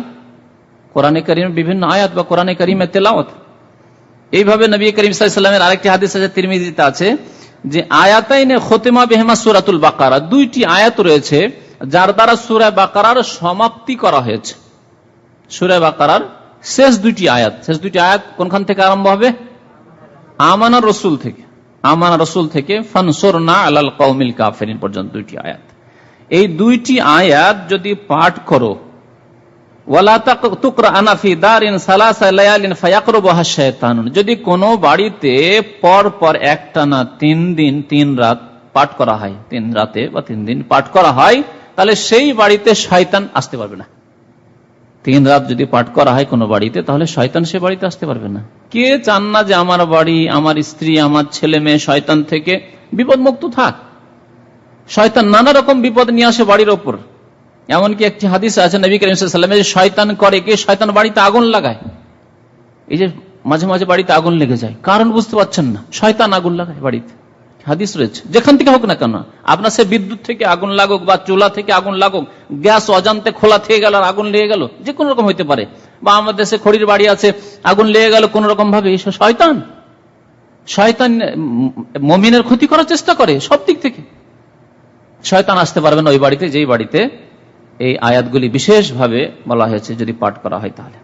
[SPEAKER 1] কোরআনে কারীমের বিভিন্ন আয়াত বা কোরআনে কারীমের তেলাওয়াত। এইভাবে নবী করিম সাল্লাল্লাহু আলাইহি ওয়াসাল্লামের আরেকটি হাদিস আছে, তিরমিজিতে আছে, যে আয়াতাইনে খতিমা বিহিমা সূরাতুল বাকারা, 2টি আয়াত রয়েছে যার দ্বারা সূরা বাকারার সমাপ্তি করা হয়েছে। সূরা বাকারার শেষ 2টি আয়াত, কোনখান থেকে আরম্ভ হবে? আমানা রাসূল থেকে, আমানা রাসূল থেকে ফানসুরনা আলাল কওমিল কাফিরিন পর্যন্ত 2টি আয়াত। এই 2টি আয়াত যদি পাঠ করো, ওয়ালা তুকরানা ফি দারিন সালাসা লায়ালিন ফায়াকরুবুহা শায়তানুন, যদি কোনো বাড়িতে পর পর একটানা 3 দিন 3 রাত পাঠ করা হয়, 3 রাতে বা 3 দিন পাঠ করা হয়, তাহলে সেই বাড়িতে শয়তান আসতে পারবে না। 3 রাত যদি পাঠ করা হয় কোনো বাড়িতে, তাহলে শয়তান সে বাড়িতে আসতে পারবে না। কে চান না যে আমার বাড়ি, আমার স্ত্রী, আমার ছেলে মেয়ে শয়তান থেকে বিপদ মুক্ত থাক? শয়তান নানা রকম বিপদ নিয়ে আসে বাড়ির ওপর। এমনকি একটি হাদিস আছে নবী করিম সাল্লাল্লাহু আলাইহি ওয়াসাল্লাম, শয়তান করে কি, শয়তান বাড়িতে আগুন লাগায়। এই যে মাঝে মাঝে বাড়িতে আগুন লেগে যায়, কারণ বুঝতে পারছেন না, শয়তান আগুন লাগায় বাড়িতে। হাদিস রয়েছে, যেখান থেকে হোক না কেন, আপনার সে বিদ্যুৎ থেকে আগুন লাগুক বা চুলা থেকে আগুন লাগুক, গ্যাস অজান্তে খোলা থেকে গেল আর আগুন লেগে গেল, যে কোনো রকম হইতে পারে, বা আমাদের দেশে খড়ির বাড়ি আছে, আগুন লেগে গেল কোন রকম ভাবে, শয়তান। শয়তান মুমিনের ক্ষতি করার চেষ্টা করে সব দিক থেকে। শয়তান আসতে পারবে না ওই বাড়িতে যেই বাড়িতে এই আয়াতগুলি বিশেষভাবে বলা হয়েছে যদি পাঠ করা হয় তাহলে।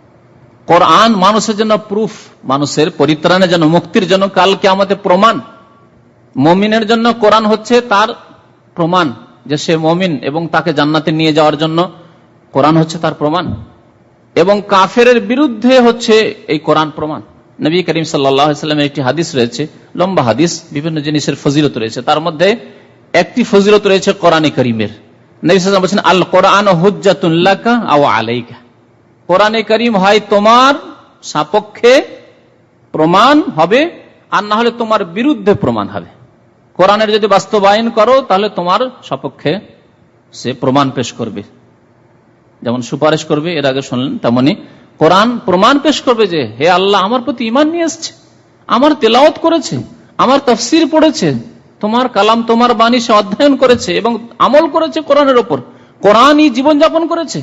[SPEAKER 1] কোরআন মানুষের জন্য প্রুফ, মানুষের পরিত্রাণের জন্য, মুক্তির জন্য, কাল কিয়ামতের প্রমাণ। মুমিনের জন্য কোরআন হচ্ছে তার প্রমাণ যে সে মুমিন, এবং তাকে জান্নাতে নিয়ে যাওয়ার জন্য কোরআন হচ্ছে তার প্রমাণ, এবং কাফেরের বিরুদ্ধে হচ্ছে এই কোরআন প্রমাণ। নবী করিম সাল্লাল্লাহু আলাইহি ওয়াসাল্লামের একটি হাদিস রয়েছে, লম্বা হাদিস, বিভিন্ন জিনিসের ফজিলত রয়েছে, তার মধ্যে একটি ফজিলত রয়েছে কোরআনে করিমের। নবী সাল্লাল্লাহু আলাইহি ওয়াসাল্লাম বলেছেন, আল কোরআন হুজ্জাতুন লাকা আও আলাইকা। কোরআনে করিম হয় তোমার সপক্ষে প্রমাণ হবে, আর না হলে তোমার বিরুদ্ধে প্রমাণ হবে। কোরআনের যদি বাস্তবায়ন করো তাহলে তোমার সপক্ষে সে প্রমাণ পেশ করবে, যেমন সুপারিশ করবে, এর আগে শুনলেন, তেমনি কোরআন প্রমাণ পেশ করবে যে হে আল্লাহ আমার প্রতি ঈমান নিয়ে এসেছে, আমার তেলাওয়াত করেছে, আমার তাফসীর পড়েছে, তোমার কালাম, তোমার বাণী সে অধ্যয়ন করেছে এবং আমল করেছে কোরআনের ওপর, কোরআনই জীবনযাপন করেছে,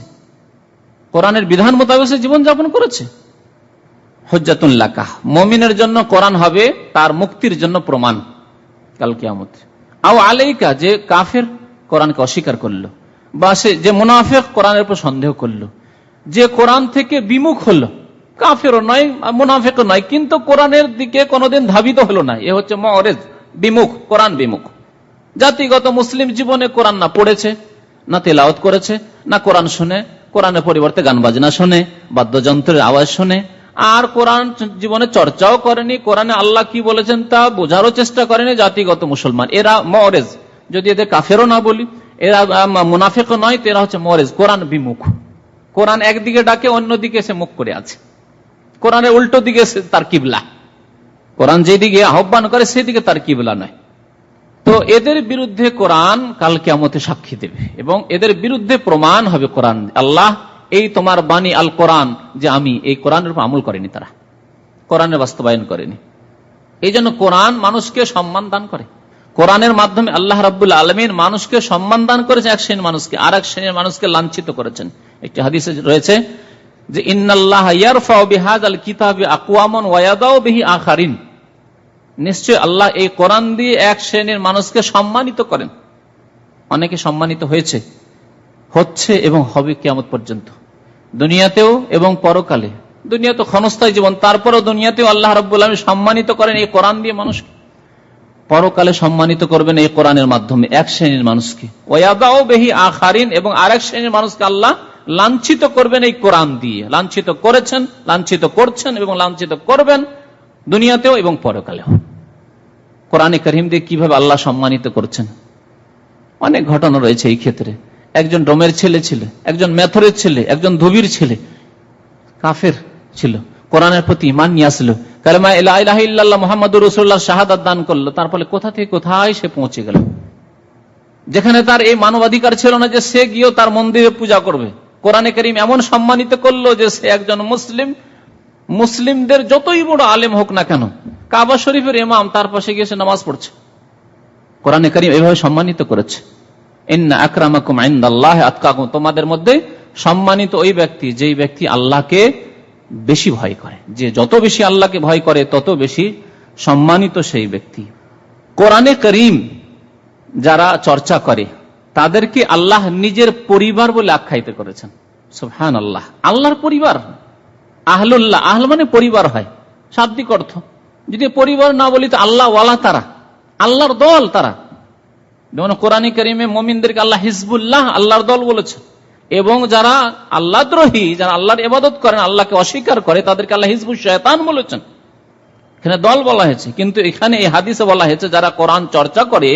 [SPEAKER 1] কোরআনের বিধান মোতাবেক সে জীবনযাপন করেছে। হুজ্জাতুন লাকা, মুমিনের জন্য কোরআন হবে তার মুক্তির জন্য প্রমাণ কাল কিয়ামত। আও আলাইকা, যে কাফের কোরআনকে অস্বীকার করলো, বা সে যে মুনাফিক কোরআনের উপর সন্দেহ করলো, যে কোরআন থেকে বিমুখ হলো, কাফেরও নয় মুনাফিকও নয়, কিন্তু কোরআনের দিকে কোনোদিন ধাবিত হলো না, এ হচ্ছে মুরিদ, বিমুখ, কোরআন বিমুখ। জাতিগত মুসলিম জীবনে কোরআন না পড়েছে, না তেলাওয়াত করেছে, না কোরআন শুনে, কোরআনের পরিবর্তে গান বাজনা শোনে, বাদ্যযন্ত্রের আওয়াজ শোনে, আর কোরআন জীবনে চর্চাও করেনি, কোরআনে আল্লাহ কি বলেছেন তা বোঝারও চেষ্টা করেনি, জাতিগত মুসলমান, এরা মুরিদ। যদি এদের কাফেরও না বলি, এরা মুনাফিকও নয়, তো এরা হচ্ছে মুরিদ, কোরআন বিমুখ। কোরআন একদিকে ডাকে, অন্যদিকে সে মুখ করে আছে, কোরআনের উল্টো দিকে তার কিবলা, কোরআন যেদিকে আহ্বান করে সেদিকে তার কিবলা নয়। তো এদের বিরুদ্ধে কোরআন কাল কিয়ামতে সাক্ষী দেবে এবং এদের বিরুদ্ধে প্রমাণ হবে কোরআন, আল্লাহ এই তোমার বাণী আল কোরআন, যে আমি এই কোরআনের উপর আমল করেনি, তারা কোরআনের বাস্তবায়ন করেনি। এই জন্য কোরআন মানুষকে সম্মান দান করে, কোরআনের মাধ্যমে আল্লাহ রাব্বুল আলামিন মানুষকে সম্মান দান করেছেন এক শ্রেণীর মানুষকে, আর এক শ্রেণীর মানুষকে লাঞ্ছিত করেছেন। একটি হাদিসে রয়েছে যে ইন্নাল্লাহা ইয়ারফাউ বিহাযাল কিতাবি আকওয়ামান ওয়া ইয়াদাউ বিহি আখারিন, নিশ্চয় আল্লাহ এই কোরআন দিয়ে এক শ্রেণীর মানুষকে সম্মানিত করেন, অনেকে সম্মানিত হয়েছে, হচ্ছে এবং হবে কিয়ামত পর্যন্ত, দুনিয়াতেও এবং পরকালে। দুনিয়া তো ক্ষণস্থায়ী জীবন, তারপরেও দুনিয়াতেও আল্লাহ রাব্বুল আলামিন সম্মানিত করেন এই কোরআন দিয়ে মানুষকে, পরকালে সম্মানিত করবেন এই কোরআনের মাধ্যমে এক শ্রেণীর মানুষকে। ওয়াদাউ বিহি আখারিন, এবং আরেক শ্রেণীর মানুষকে আল্লাহ লাঞ্ছিত করবেন এই কোরআন দিয়ে, লাঞ্ছিত করেছেন, লাঞ্ছিত করছেন এবং লাঞ্ছিত করবেন দুনিয়াতেও এবং পরকালেও। কোরআনে কারীম দিয়ে কিভাবে আল্লাহ সম্মানিত করছেন অনেক ঘটনা রয়েছে এই ক্ষেত্রে। একজন ডোমের ছেলে ছিল, একজন মেথরের ছেলে, একজন ধুবির ছেলে, কাফের ছিল, কোরআনের প্রতি ঈমান নিয়ে আসলো, কালেমা লা ইলাহা ইল্লাল্লাহ মুহাম্মাদুর রাসূলুল্লাহ শাহাদাত দান করলো, তারপরে কোথা থেকে কোথায় সে পৌঁছে গেল, যেখানে তার এই মানবাধিকার ছিল না যে সে গিয়েও তার মন্দিরে পূজা করবে। কোরআনে কারীম এমন সম্মানিত করলো যে সে একজন মুসলিম, মুসলিমদের যতই বড় আলেম হোক না কেন, কাবা শরীফের ইমাম, তার পাশে গিয়ে সে নামাজ পড়ছে। কোরআনে কারীম এভাবে সম্মানিত করেছে, ইন্না আকরামাকুম ইনদাল্লাহি আতকাকুম, তোমাদের মধ্যে সম্মানিত ওই ব্যক্তি যেই ব্যক্তি আল্লাহকে বেশি ভয় করে, যে যত বেশি আল্লাহকে ভয় করে তত বেশি সম্মানিত সেই ব্যক্তি। কোরআনে কারীম যারা চর্চা করে তাদেরকে আল্লাহ নিজের পরিবার বলে আখ্যায়িত করেছেন। সুবহানাল্লাহ, আল্লাহর পরিবার, আহলুল্লাহ, আহল মানে পরিবার হয় শাব্দিক অর্থ, যদি পরিবার না বলি তো আল্লাহ ওয়ালা, তারা আল্লাহর দল। তারা যেমন কোরআনে কারীমে মুমিনদেরকে আল্লাহ হিজবুল্লাহ, আল্লাহর দল বলেছেন, এবং যারা আল্লাহ দ্রোহী, যারা আল্লাহর ইবাদত করেন, আল্লাহকে অস্বীকার করে, তাদেরকে আল্লাহ হিজবুশ শয়তান বলেছেন। এখানে দল বলা হয়েছে, কিন্তু এখানে এই হাদিসে বলা হয়েছে যারা কোরআন চর্চা করে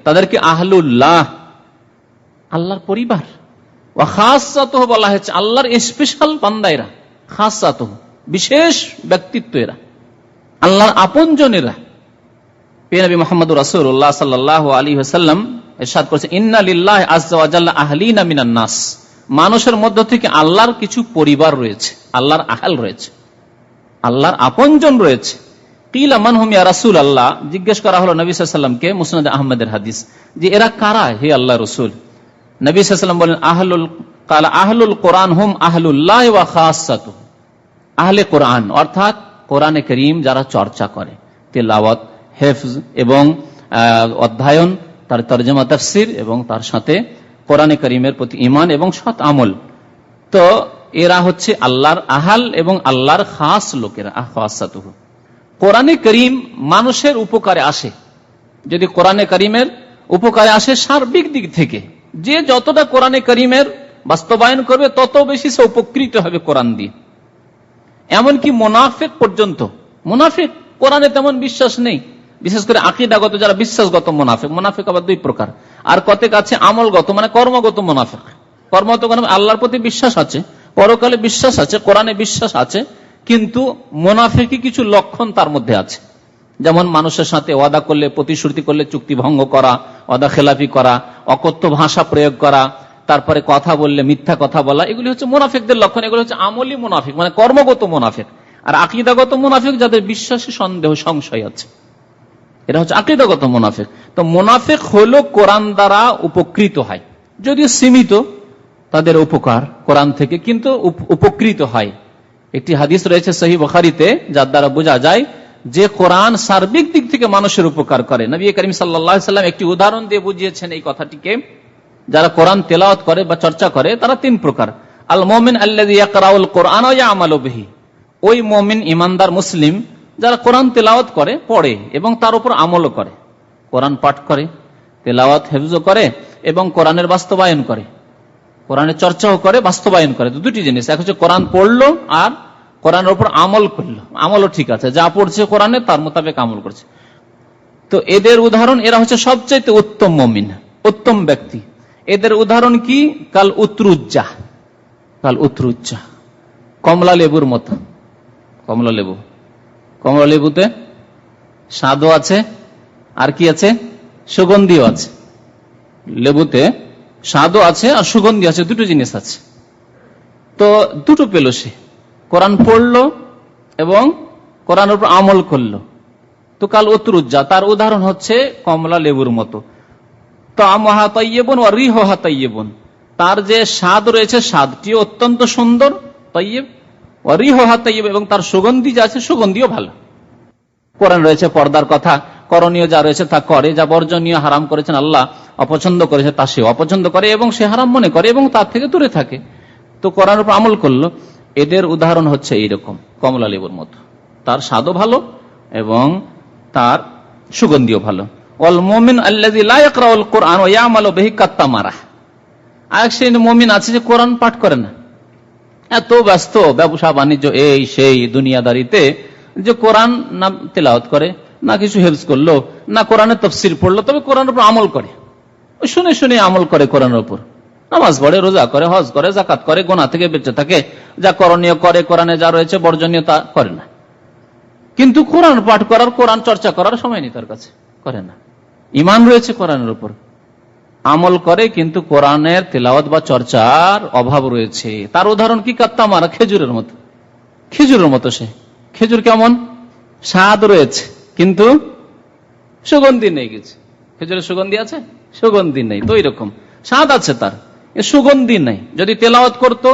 [SPEAKER 1] তাদেরকে আহলুল্লাহ, আল্লাহর পরিবার। ওয়া খাসসাতুহু বলা হয়েছে আল্লাহর স্পেশাল বান্দা এরা, খাসসাতুহু বিশেষ ব্যক্তিত্ব এরা, আল্লাহর আপনজনেরা। প্রিয় নবী মুহাম্মদুর রাসূলুল্লাহ সাল্লাল্লাহু আলাইহি ওয়াসাল্লাম ইরশাদ করেছেন, ইন্না লিল্লাহি আযজা ওয়া জাল্লা আহলিনা মিনান নাস, মানুষের মধ্য থেকে আল্লাহর কিছু পরিবার রয়েছে, আল্লাহর আহল রয়েছে, আল্লাহর আপনজন রয়েছে। কিলা মান হুম ইয়া রাসূলুল্লাহ, জিজ্ঞেস করা হলো নবী সাল্লাল্লাহু আলাইহি ওয়াসাল্লামকে, মুসনাদ আহমদের হাদিস, যে এরা কারা হে আল্লাহর রাসূল? নবী সাল্লাল্লাহু আলাইহি ওয়াসাল্লাম বলেন, আহলুল কোরআন হুম আহলুল্লাহ ওয়া খাসসাতুহু, আহলে কোরআন অর্থাৎ কোরআনে কারীম যারা চর্চা করে, তেলাওয়াত, হেফজ এবং অধ্যয়ন, তার তরজমা তাফসীর এবং তার সাথে কোরআনে কারিমের প্রতি ঈমান এবং সৎ আমল। তো এরা হচ্ছে আল্লাহর আহাল এবং আল্লাহর খাস লোকেরা। খাসাতুহু, কোরআনে কারিম মানুষের উপকারে আসে। যদি কোরআনে কারিমের উপকারে আসে সার্বিক দিক থেকে, যে যতটা কোরআনে কারিমের বাস্তবায়ন করবে তত বেশি সে উপকৃত হবে কোরআন দিয়ে। এমনকি মুনাফিক পর্যন্ত, মুনাফিক কোরআনে তেমন বিশ্বাস নেই, বিশেষ করে আকীদাগত যারা বিশ্বাসগত মুনাফিক। মুনাফিক আবার দুই প্রকার, আর কতক আছে আমলগত মানে কর্মগত মুনাফিক। কর্মগত আল্লাহর প্রতি বিশ্বাস আছে, পরকালে বিশ্বাস আছে, কোরআনে বিশ্বাস আছে, কিন্তু মুনাফিকি কিছু লক্ষণ তার মধ্যে আছে। যেমন মানুষের সাথে ওয়াদা করলে, প্রতিশ্রুতি করলে চুক্তি ভঙ্গ করা, ওয়াদা খেলাফি করা, অকথ্য ভাষা প্রয়োগ করা, তারপরে কথা বললে মিথ্যা কথা বলা, এগুলি হচ্ছে মুনাফিকদের লক্ষণ। এগুলো হচ্ছে আমলি মুনাফিক মানে কর্মগত মুনাফিক। আর আকীদাগত মুনাফিক যাদের বিশ্বাসী সন্দেহ সংশয় আছে, এরা হচ্ছে আকীদাগত মুনাফিক। তো মুনাফিক হলো কোরআন দ্বারা উপকৃত হয়, যদিও সীমিত তাদের উপকার কোরআন থেকে, কিন্তু উপকৃত হয়। একটি হাদিস রয়েছে সহিহ বুখারীতে, যার দ্বারা বোঝা যায় যে কোরআন সার্বিক দিক থেকে মানুষের উপকার করে। নবী করিম সাল্লাল্লাহু আলাইহি ওয়াসাল্লাম একটি উদাহরণ দিয়ে বুঝিয়েছেন এই কথাটিকে। যারা কোরআন তেলাওয়াত করে বা চর্চা করে তারা তিন প্রকার। আল মুমিন আল্লাযী ইয়াকরাউল কুরআন ওয়া ইয়ামালু বিহি, ওই মুমিন ইমানদার মুসলিম যারা কোরআন তেলাওয়াত করে, পড়ে এবং তার উপর আমলও করে। কোরআন পাঠ করে, তেলাওয়াত হেফজ করে এবং কোরআনের বাস্তবায়ন করে, কোরআনের চর্চাও করে, বাস্তবায়ন করে। দুটি জিনিস, এক হচ্ছে কোরআন পড়লো আর কোরআনের উপর আমল করলো। আমলও ঠিক আছে, যা পড়ছে কোরআনে তার মোতাবেক আমল করছে। তো এদের উদাহরণ, এরা হচ্ছে সবচাইতে উত্তম মুমিন, উত্তম ব্যক্তি। এদের উদাহরণ কি? কাল উতরুজ্জা, কাল উতরুজ্জা, কমলা লেবুর মতো। কমলা লেবু, কমলা লেবুতে স্বাদও আছে আর কি আছে, সুগন্ধিও আছে। লেবুতে স্বাদও আছে আর সুগন্ধি আছে, দুটো জিনিস আছে। তো দুটো পেল সে, কোরআন পড়লো এবং কোরআনের উপর আমল করলো। তো কাল উতরুজ্জা, তার উদাহরণ হচ্ছে কমলা লেবুর মতো। তা'মুহা তাইয়্যিবুন ওয়া রিহুহা তাইয়্যিবুন, তার যে স্বাদ রয়েছে স্বাদটি অত্যন্ত সুন্দর, তাইয়্যিব, ওয়া রিহুহা তাইয়্যিব, এবং তার সুগন্ধি যা আছে সুগন্ধিও ভালো। কোরআন রয়েছে পর্দার কথা, করণীয় যা রয়েছে তা করে, যা বর্জনীয় হারাম করেছেন আল্লাহ, অপছন্দ করেছে তা সে অপছন্দ করে এবং সে হারাম মনে করে এবং তার থেকে দূরে থাকে। তো কোরআনের উপর আমল করলো। এদের উদাহরণ হচ্ছে এইরকম, কমলা লেবুর মতো, তার স্বাদও ভালো এবং তার সুগন্ধিও ভালো। ওয়াল মুমিন আল্লাযী লা ইয়াকরাউল কুরআন ওয়া ইয়ামালু বিহি কাত্তামারা, আরেক শ্রেণীর মুমিন আছে যে কোরআন পাঠ করে না, এত ব্যস্ত ব্যবসা বাণিজ্য এই সেই দুনিয়াদারিতে যে কোরআন না তেলাওয়াত করে, না কিছু হেফজ করলো, না কোরআনের তাফসীর পড়লো, তবে কোরআনের উপর আমল করে, শুনে শুনে আমল করে, কোরআনের উপর নামাজ পড়ে, রোজা করে, হজ করে, যাকাত করে, গুনাহ থেকে বেঁচে থাকে, যা করণীয় করে, কোরআনে যা রয়েছে বর্জনীয় তা করে না। কিন্তু কোরআন পাঠ করার, কোরআন চর্চা করার সময় নেই তার কাছে, করে না। ঈমান রয়েছে কোরআনের উপর, আমল করে, কিন্তু কোরআনের তেলাওয়াত বা চর্চার অভাব রয়েছে। তার উদাহরণ কি? কাত্তামারা, খেজুরের মতো। খেজুরের মতো সে, খেজুর কেমন স্বাদ রয়েছে কিন্তু সুগন্ধি নেই। কিছু খেজুরের সুগন্ধি আছে, সুগন্ধি নেই। তো এরকম স্বাদ আছে তার, সুগন্ধি নেই। যদি তেলাওয়াত করতো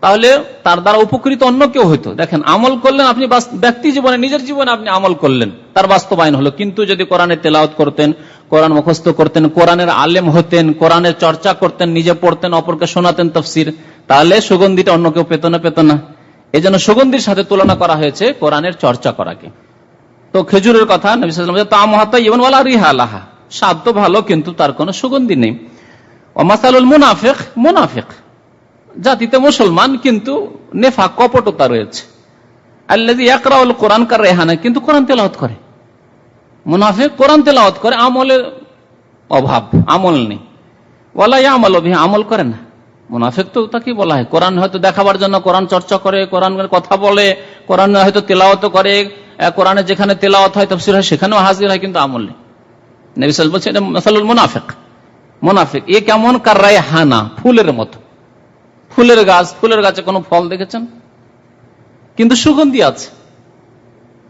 [SPEAKER 1] তাহলে তার দ্বারা উপকৃত অন্য কেউ হইতো। দেখেন, আমল করলেন আপনি, ব্যক্তি জীবনে, নিজের জীবনে আপনি আমল করলেন, তার বাস্তবায়ন হলো। কিন্তু যদি কোরআনে তেলাওয়াত করতেন, কোরআন মুখস্থ করতেন, কোরআনের আলেম হতেন, কোরআনের চর্চা করতেন, নিজে পড়তেন, অপরকে শোনাতেন তাফসীর, তাহলে সুগন্ধিটা অন্য কেউ পেত না, পেত না। এই জন্য সুগন্ধির সাথে তুলনা করা হয়েছে কোরআনের চর্চা করাকে। তো খেজুরের কথা নবী সাল্লাল্লাহু আলাইহি ওয়াসাল্লাম, তা'মুহা তাইয়্যিবুন ওয়া লা রিহা লাহা, স্বাদ তো ভালো কিন্তু তার কোনো সুগন্ধি নেই। ওয়া মাসালুল মুনাফিক, মুনাফিক জাতিতে মুসলমান কিন্তু নেফাক, কপটতা রয়েছে। আল্লাযী ইয়াকরাউল কুরআন কার রেহানা, কিন্তু কোরআন তেলাওয়াত করে। মুনাফিক কোরআন তেলাওয়াত করে, আমলের অভাব, আমল নেই। ওয়ালা ইয়ামালু বিহি, আমল করে না। মুনাফিক তো তাকে বলা হয়, কোরআন হয়তো দেখাবার জন্য কোরআন চর্চা করে, কোরআনের কথা বলে, কোরআন হয়তো তেলাওয়াত করে, কোরআনে যেখানে তেলাওয়াত হয় তাফসীর হয় সেখানেও হাজির হয়, কিন্তু আমল নেই। নবী সাল্লাল্লাহু আলাইহি ওয়াসাল্লাম বলছেন এটা মাসালুল মুনাফিক। মুনাফিক এ কেমন? কার রায়হানা, ফুলের মতো। ফুলের গাছ, ফুলের গাছে কোনো ফল দেখেছেন? কিন্তু সুগন্ধি আছে,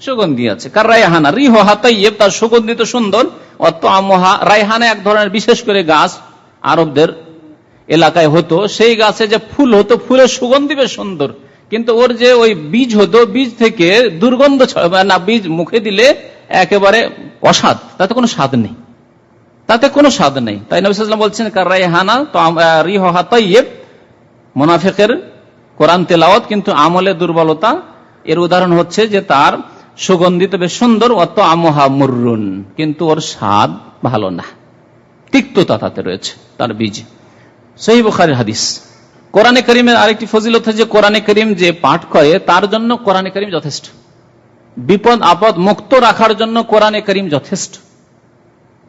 [SPEAKER 1] সুগন্ধি আছে। কার রায়হানা, রিহুহা তাইয়্যিব, তার সুগন্ধি তো সুন্দর। তা'মুহা, রায়হানা এক ধরনের বিশেষ করে গাছ আরবদের এলাকায় হতো, সেই গাছে যে ফুল হতো, ফুলের সুগন্ধি বেশ সুন্দর, কিন্তু ওর যে ওই বীজ হতো, বীজ থেকে দুর্গন্ধ না, বীজ মুখে দিলে একেবারে অস্বাদ, তাতে কোনো স্বাদ নেই। তাতে কোনো স্বাদ নেই। তাই নবী সাল্লাল্লাহু আলাইহি ওয়াসাল্লাম বলছেন কারাইহানা রিহুহা তাইয়্যিব, মুনাফিকের কোরআন তেলাওয়াত কিন্তু আমলে দুর্বলতা। এর উদাহরণ হচ্ছে যে তার সুগন্ধিত বেশ সুন্দর, অত আমহা মুররুন, কিন্তু ওর স্বাদ ভালো না, তিক্ততা তাতে রয়েছে তার বীজ। সহিহ বুখারীর হাদিস। কোরআনে কারীমের আরেকটি ফজিলত হচ্ছে কোরআনে কারীম যে পাঠ করে তার জন্য কোরআনে কারীম যথেষ্ট। বিপদ আপদ মুক্ত রাখার জন্য কোরআনে কারীম যথেষ্ট।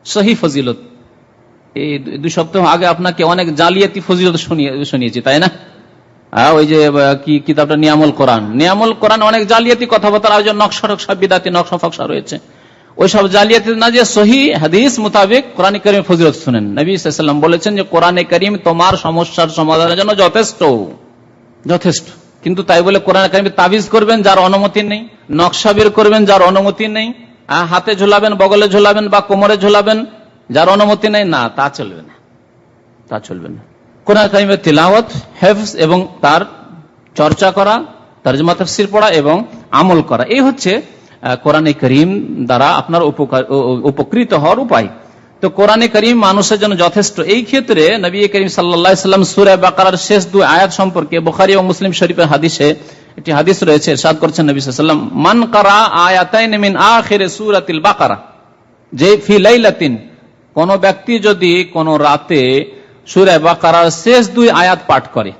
[SPEAKER 1] সহি ফজিলত। এই 2 সপ্তাহ আগে আপনাকে অনেক জালিয়াতি ফজিলত শুনিয়েছি, তাই না? ওই যে কি কিতাবটা নিয়ামুল কোরআন, নিয়ামুল কোরআন অনেক জালিয়াতি কথাবার্তা, নকশা টকশা বিদাতি নকশা ফকশা রয়েছে। ওইসব জালিয়াতি না, যে সহি হাদিস মোতাবেক কোরআন কারীমের ফজিলত শুনেন। নবী সাল্লাল্লাহু আলাইহি ওয়াসাল্লাম বলেছেন যে কোরআনে কারীম তোমার সমস্যার সমাধানের জন্য যথেষ্ট, যথেষ্ট। কিন্তু তাই বলে কোরআন কারীমে তাবিজ করবেন যার অনুমতি নেই, নকশা বের করবেন যার অনুমতি নেই, হাতে ঝোলাবেন, বগলে ঝোলাবেন বা কোমরে ঝোলাবেন যার অনুমতি নেই, না, তা চলবে না, তা চলবে না। কোরআন কারীমের তিলাওয়াত, হিফজ এবং তার চর্চা করা, তরজমা তাফসীর পড়া এবং আমল করা, এই হচ্ছে কোরআনে কারীম দ্বারা আপনার উপকৃত হওয়ার উপায়। তো কোরআনে কারীম মানুষের জন্য যথেষ্ট। এই ক্ষেত্রে নবী করিম সাল্লাল্লাহু আলাইহি ওয়াসাল্লাম সূরা বাকারার শেষ 2 আয়াত সম্পর্কে বুখারী ও মুসলিম শরীফের হাদিসে একটি হাদিস রয়েছে, ইরশাদ করছেন নবী সাল্লাল্লাহু আলাইহি ওয়াসাল্লাম, মান কারা আয়াতাইন মিন আখির সূরাতিল বাকারা, যে ফি লাইলাতিন, কোন ব্যক্তি যদি কোন রাতে সূরা বাকারার শেষ 2 আয়াত পাঠ করে,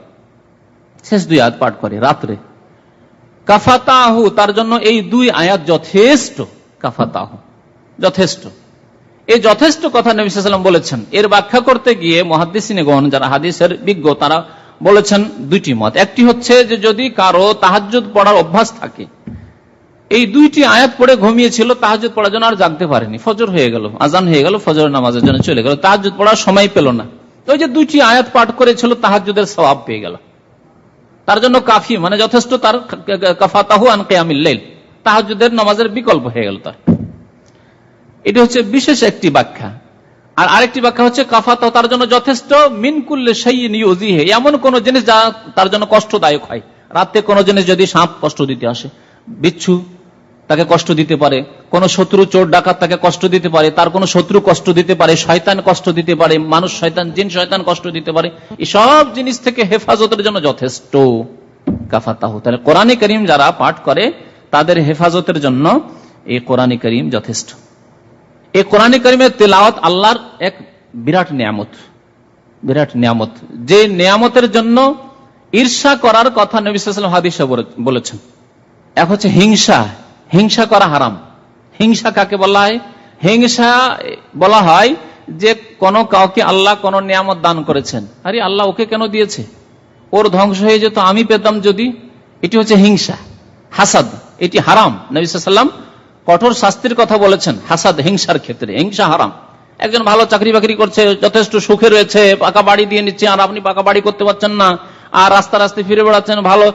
[SPEAKER 1] শেষ 2 আয়াত পাঠ করে রাতে, কাফাতাহু, তার জন্য এই 2 আয়াত যথেষ্ট। কাফাতাহু, যথেষ্ট। এই যথেষ্ট কথা নবী সাল্লাল্লাহু আলাইহি ওয়াসাল্লাম বলেছেন। এর ব্যাখ্যা করতে গিয়ে মুহাদ্দিসিনগণ, যারা হাদিসের বিজ্ঞ, তারা বলেছেন 2টি মত। একটি হচ্ছে যে যদি কারো তাহাজ্জুদ পড়ার অভ্যাস থাকে, এই 2টি আয়াত পড়ে ঘুমিয়েছিল, তাহাজ্জুদ পড়ার জন্য আর জাগতে পারেনি, ফজর হয়ে গেল, আজান হয়ে গেল, ফজর নামাজের জন্য চলে গেল, তাহাজ্জুদ পড়ার সময় পেল না, ওই যে 2টি আয়াত পাঠ করেছিল তাহাজ্জুদের সওয়াব পেয়ে গেল, তার জন্য কাফি, মানে যথেষ্ট। তার কাফাতাহু আন কিয়ামিল লাইল, তাহাজ্জুদের নামাজের বিকল্প হয়ে গেল তার। এটি হচ্ছে বিশেষ একটি ব্যাখ্যা। আর আরেকটি ব্যাখ্যা হচ্ছে কাফাতাহু, তার জন্য যথেষ্ট, মিন কুল্লি শাইইন ইউযিহি, এমন কোন জিনিস যা তার জন্য কষ্টদায়ক হয়। রাতে কোন জিনিস যদি সাপ কষ্ট দিতে আসে, বিচ্ছু তাকে কষ্ট দিতে পারে, কোন শত্রু চোর ডাকাত তাকে কষ্ট দিতে পারে, তার কোন শত্রু কষ্ট দিতে পারে, শয়তান কষ্ট দিতে পারে, মানুষ শয়তান, জিন শয়তান কষ্ট দিতে পারে, এসব জিনিস থেকে হেফাজতের জন্য যথেষ্ট কাফাতাহু। তাহলে কোরআনে কারীম যারা পাঠ করে তাদের হেফাজতের জন্য এই কোরআনে কারীম যথেষ্ট। এই কোরআনে কারীমের তেলাওয়াত আল্লাহর এক বিরাট নিয়ামত, বিরাট নিয়ামত, যে নিয়ামতের জন্য ঈর্ষা করার কথা নবী সাল্লাল্লাহু আলাইহি ওয়াসাল্লাম হাদিসে বলেছেন। এক হচ্ছে হিংসা, হিংসা করা হারাম। হিংসা কাকে বলা হয়? হিংসা বলা হয় যে কোন কাউকে আল্লাহ কোন নিয়ামত দান করেছেন, আরে আল্লাহ ওকে কেন দিয়েছে, ওর ধ্বংস হয়ে যেত আমি পেতাম যদি, এটি হচ্ছে হিংসা, হাসাদ, এটি হারাম। নবী সাল্লাল্লাহু আলাইহি ওয়াসাল্লাম কঠোর শাস্তির কথা বলেছেন হাসাদ, হিংসার ক্ষেত্রে। হিংসা হারাম। একজন ভালো চাকরি বাকরি করছে, যথেষ্ট সুখে রয়েছে, পাকা বাড়ি দিয়ে নিচ্ছে, আর আপনি পাকা বাড়ি করতে পারছেন না, আর রাস্তা রাস্তায় ফিরে বেড়াচ্ছেন, ভালো,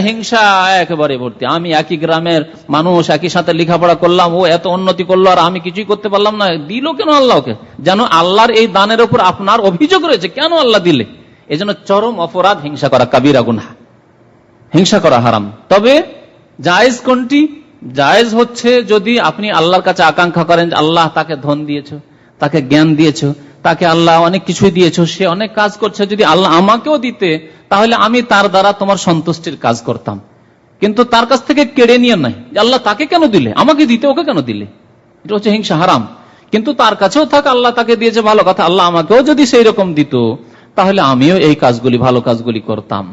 [SPEAKER 1] হিংসা একেবারে ভর্তি। আমি একই গ্রামের মানুষ, একই সাথে লেখাপড়া করলাম, ও এত উন্নতি করলো আর আমি কিছুই করতে পারলাম না, দিল কেন আল্লাহকে? যেন আল্লাহর এই দানের উপর আপনার অভিযোগ রয়েছে, কেন আল্লাহ দিলে? এই জন্য চরম অপরাধ হিংসা করা, কাবিরা গুনাহ, হিংসা করা হারাম। তবে জায়েজ কোনটি? জায়েজ হচ্ছে যদি আপনি আল্লাহর কাছে আকাঙ্ক্ষা করেন, আল্লাহ তাকে ধন দিয়েছো, তাকে জ্ঞান দিয়েছো, তাকে আল্লাহ অনেক কিছুই দিয়েছো, সে অনেক কাজ করছে, যদি আল্লাহ আমাকেও দিতে তাহলে আমি তার দ্বারা তোমার সন্তুষ্টির কাজ করতাম, কিন্তু তার কাছ থেকে কেড়ে নিয়ে নাই, আল্লাহ তাকে কেন দিলে, আমাকে দিতে ওকে কেন দিলে, এটা হচ্ছে হিংসা, হারাম। কিন্তু তার কাছেও থাক, আল্লাহ তাকে দিয়েছে, ভালো কথা, আল্লাহ আমাকেও যদি সেই রকম দিত তাহলে আমিও এই কাজগুলি, ভালো কাজগুলি করতাম।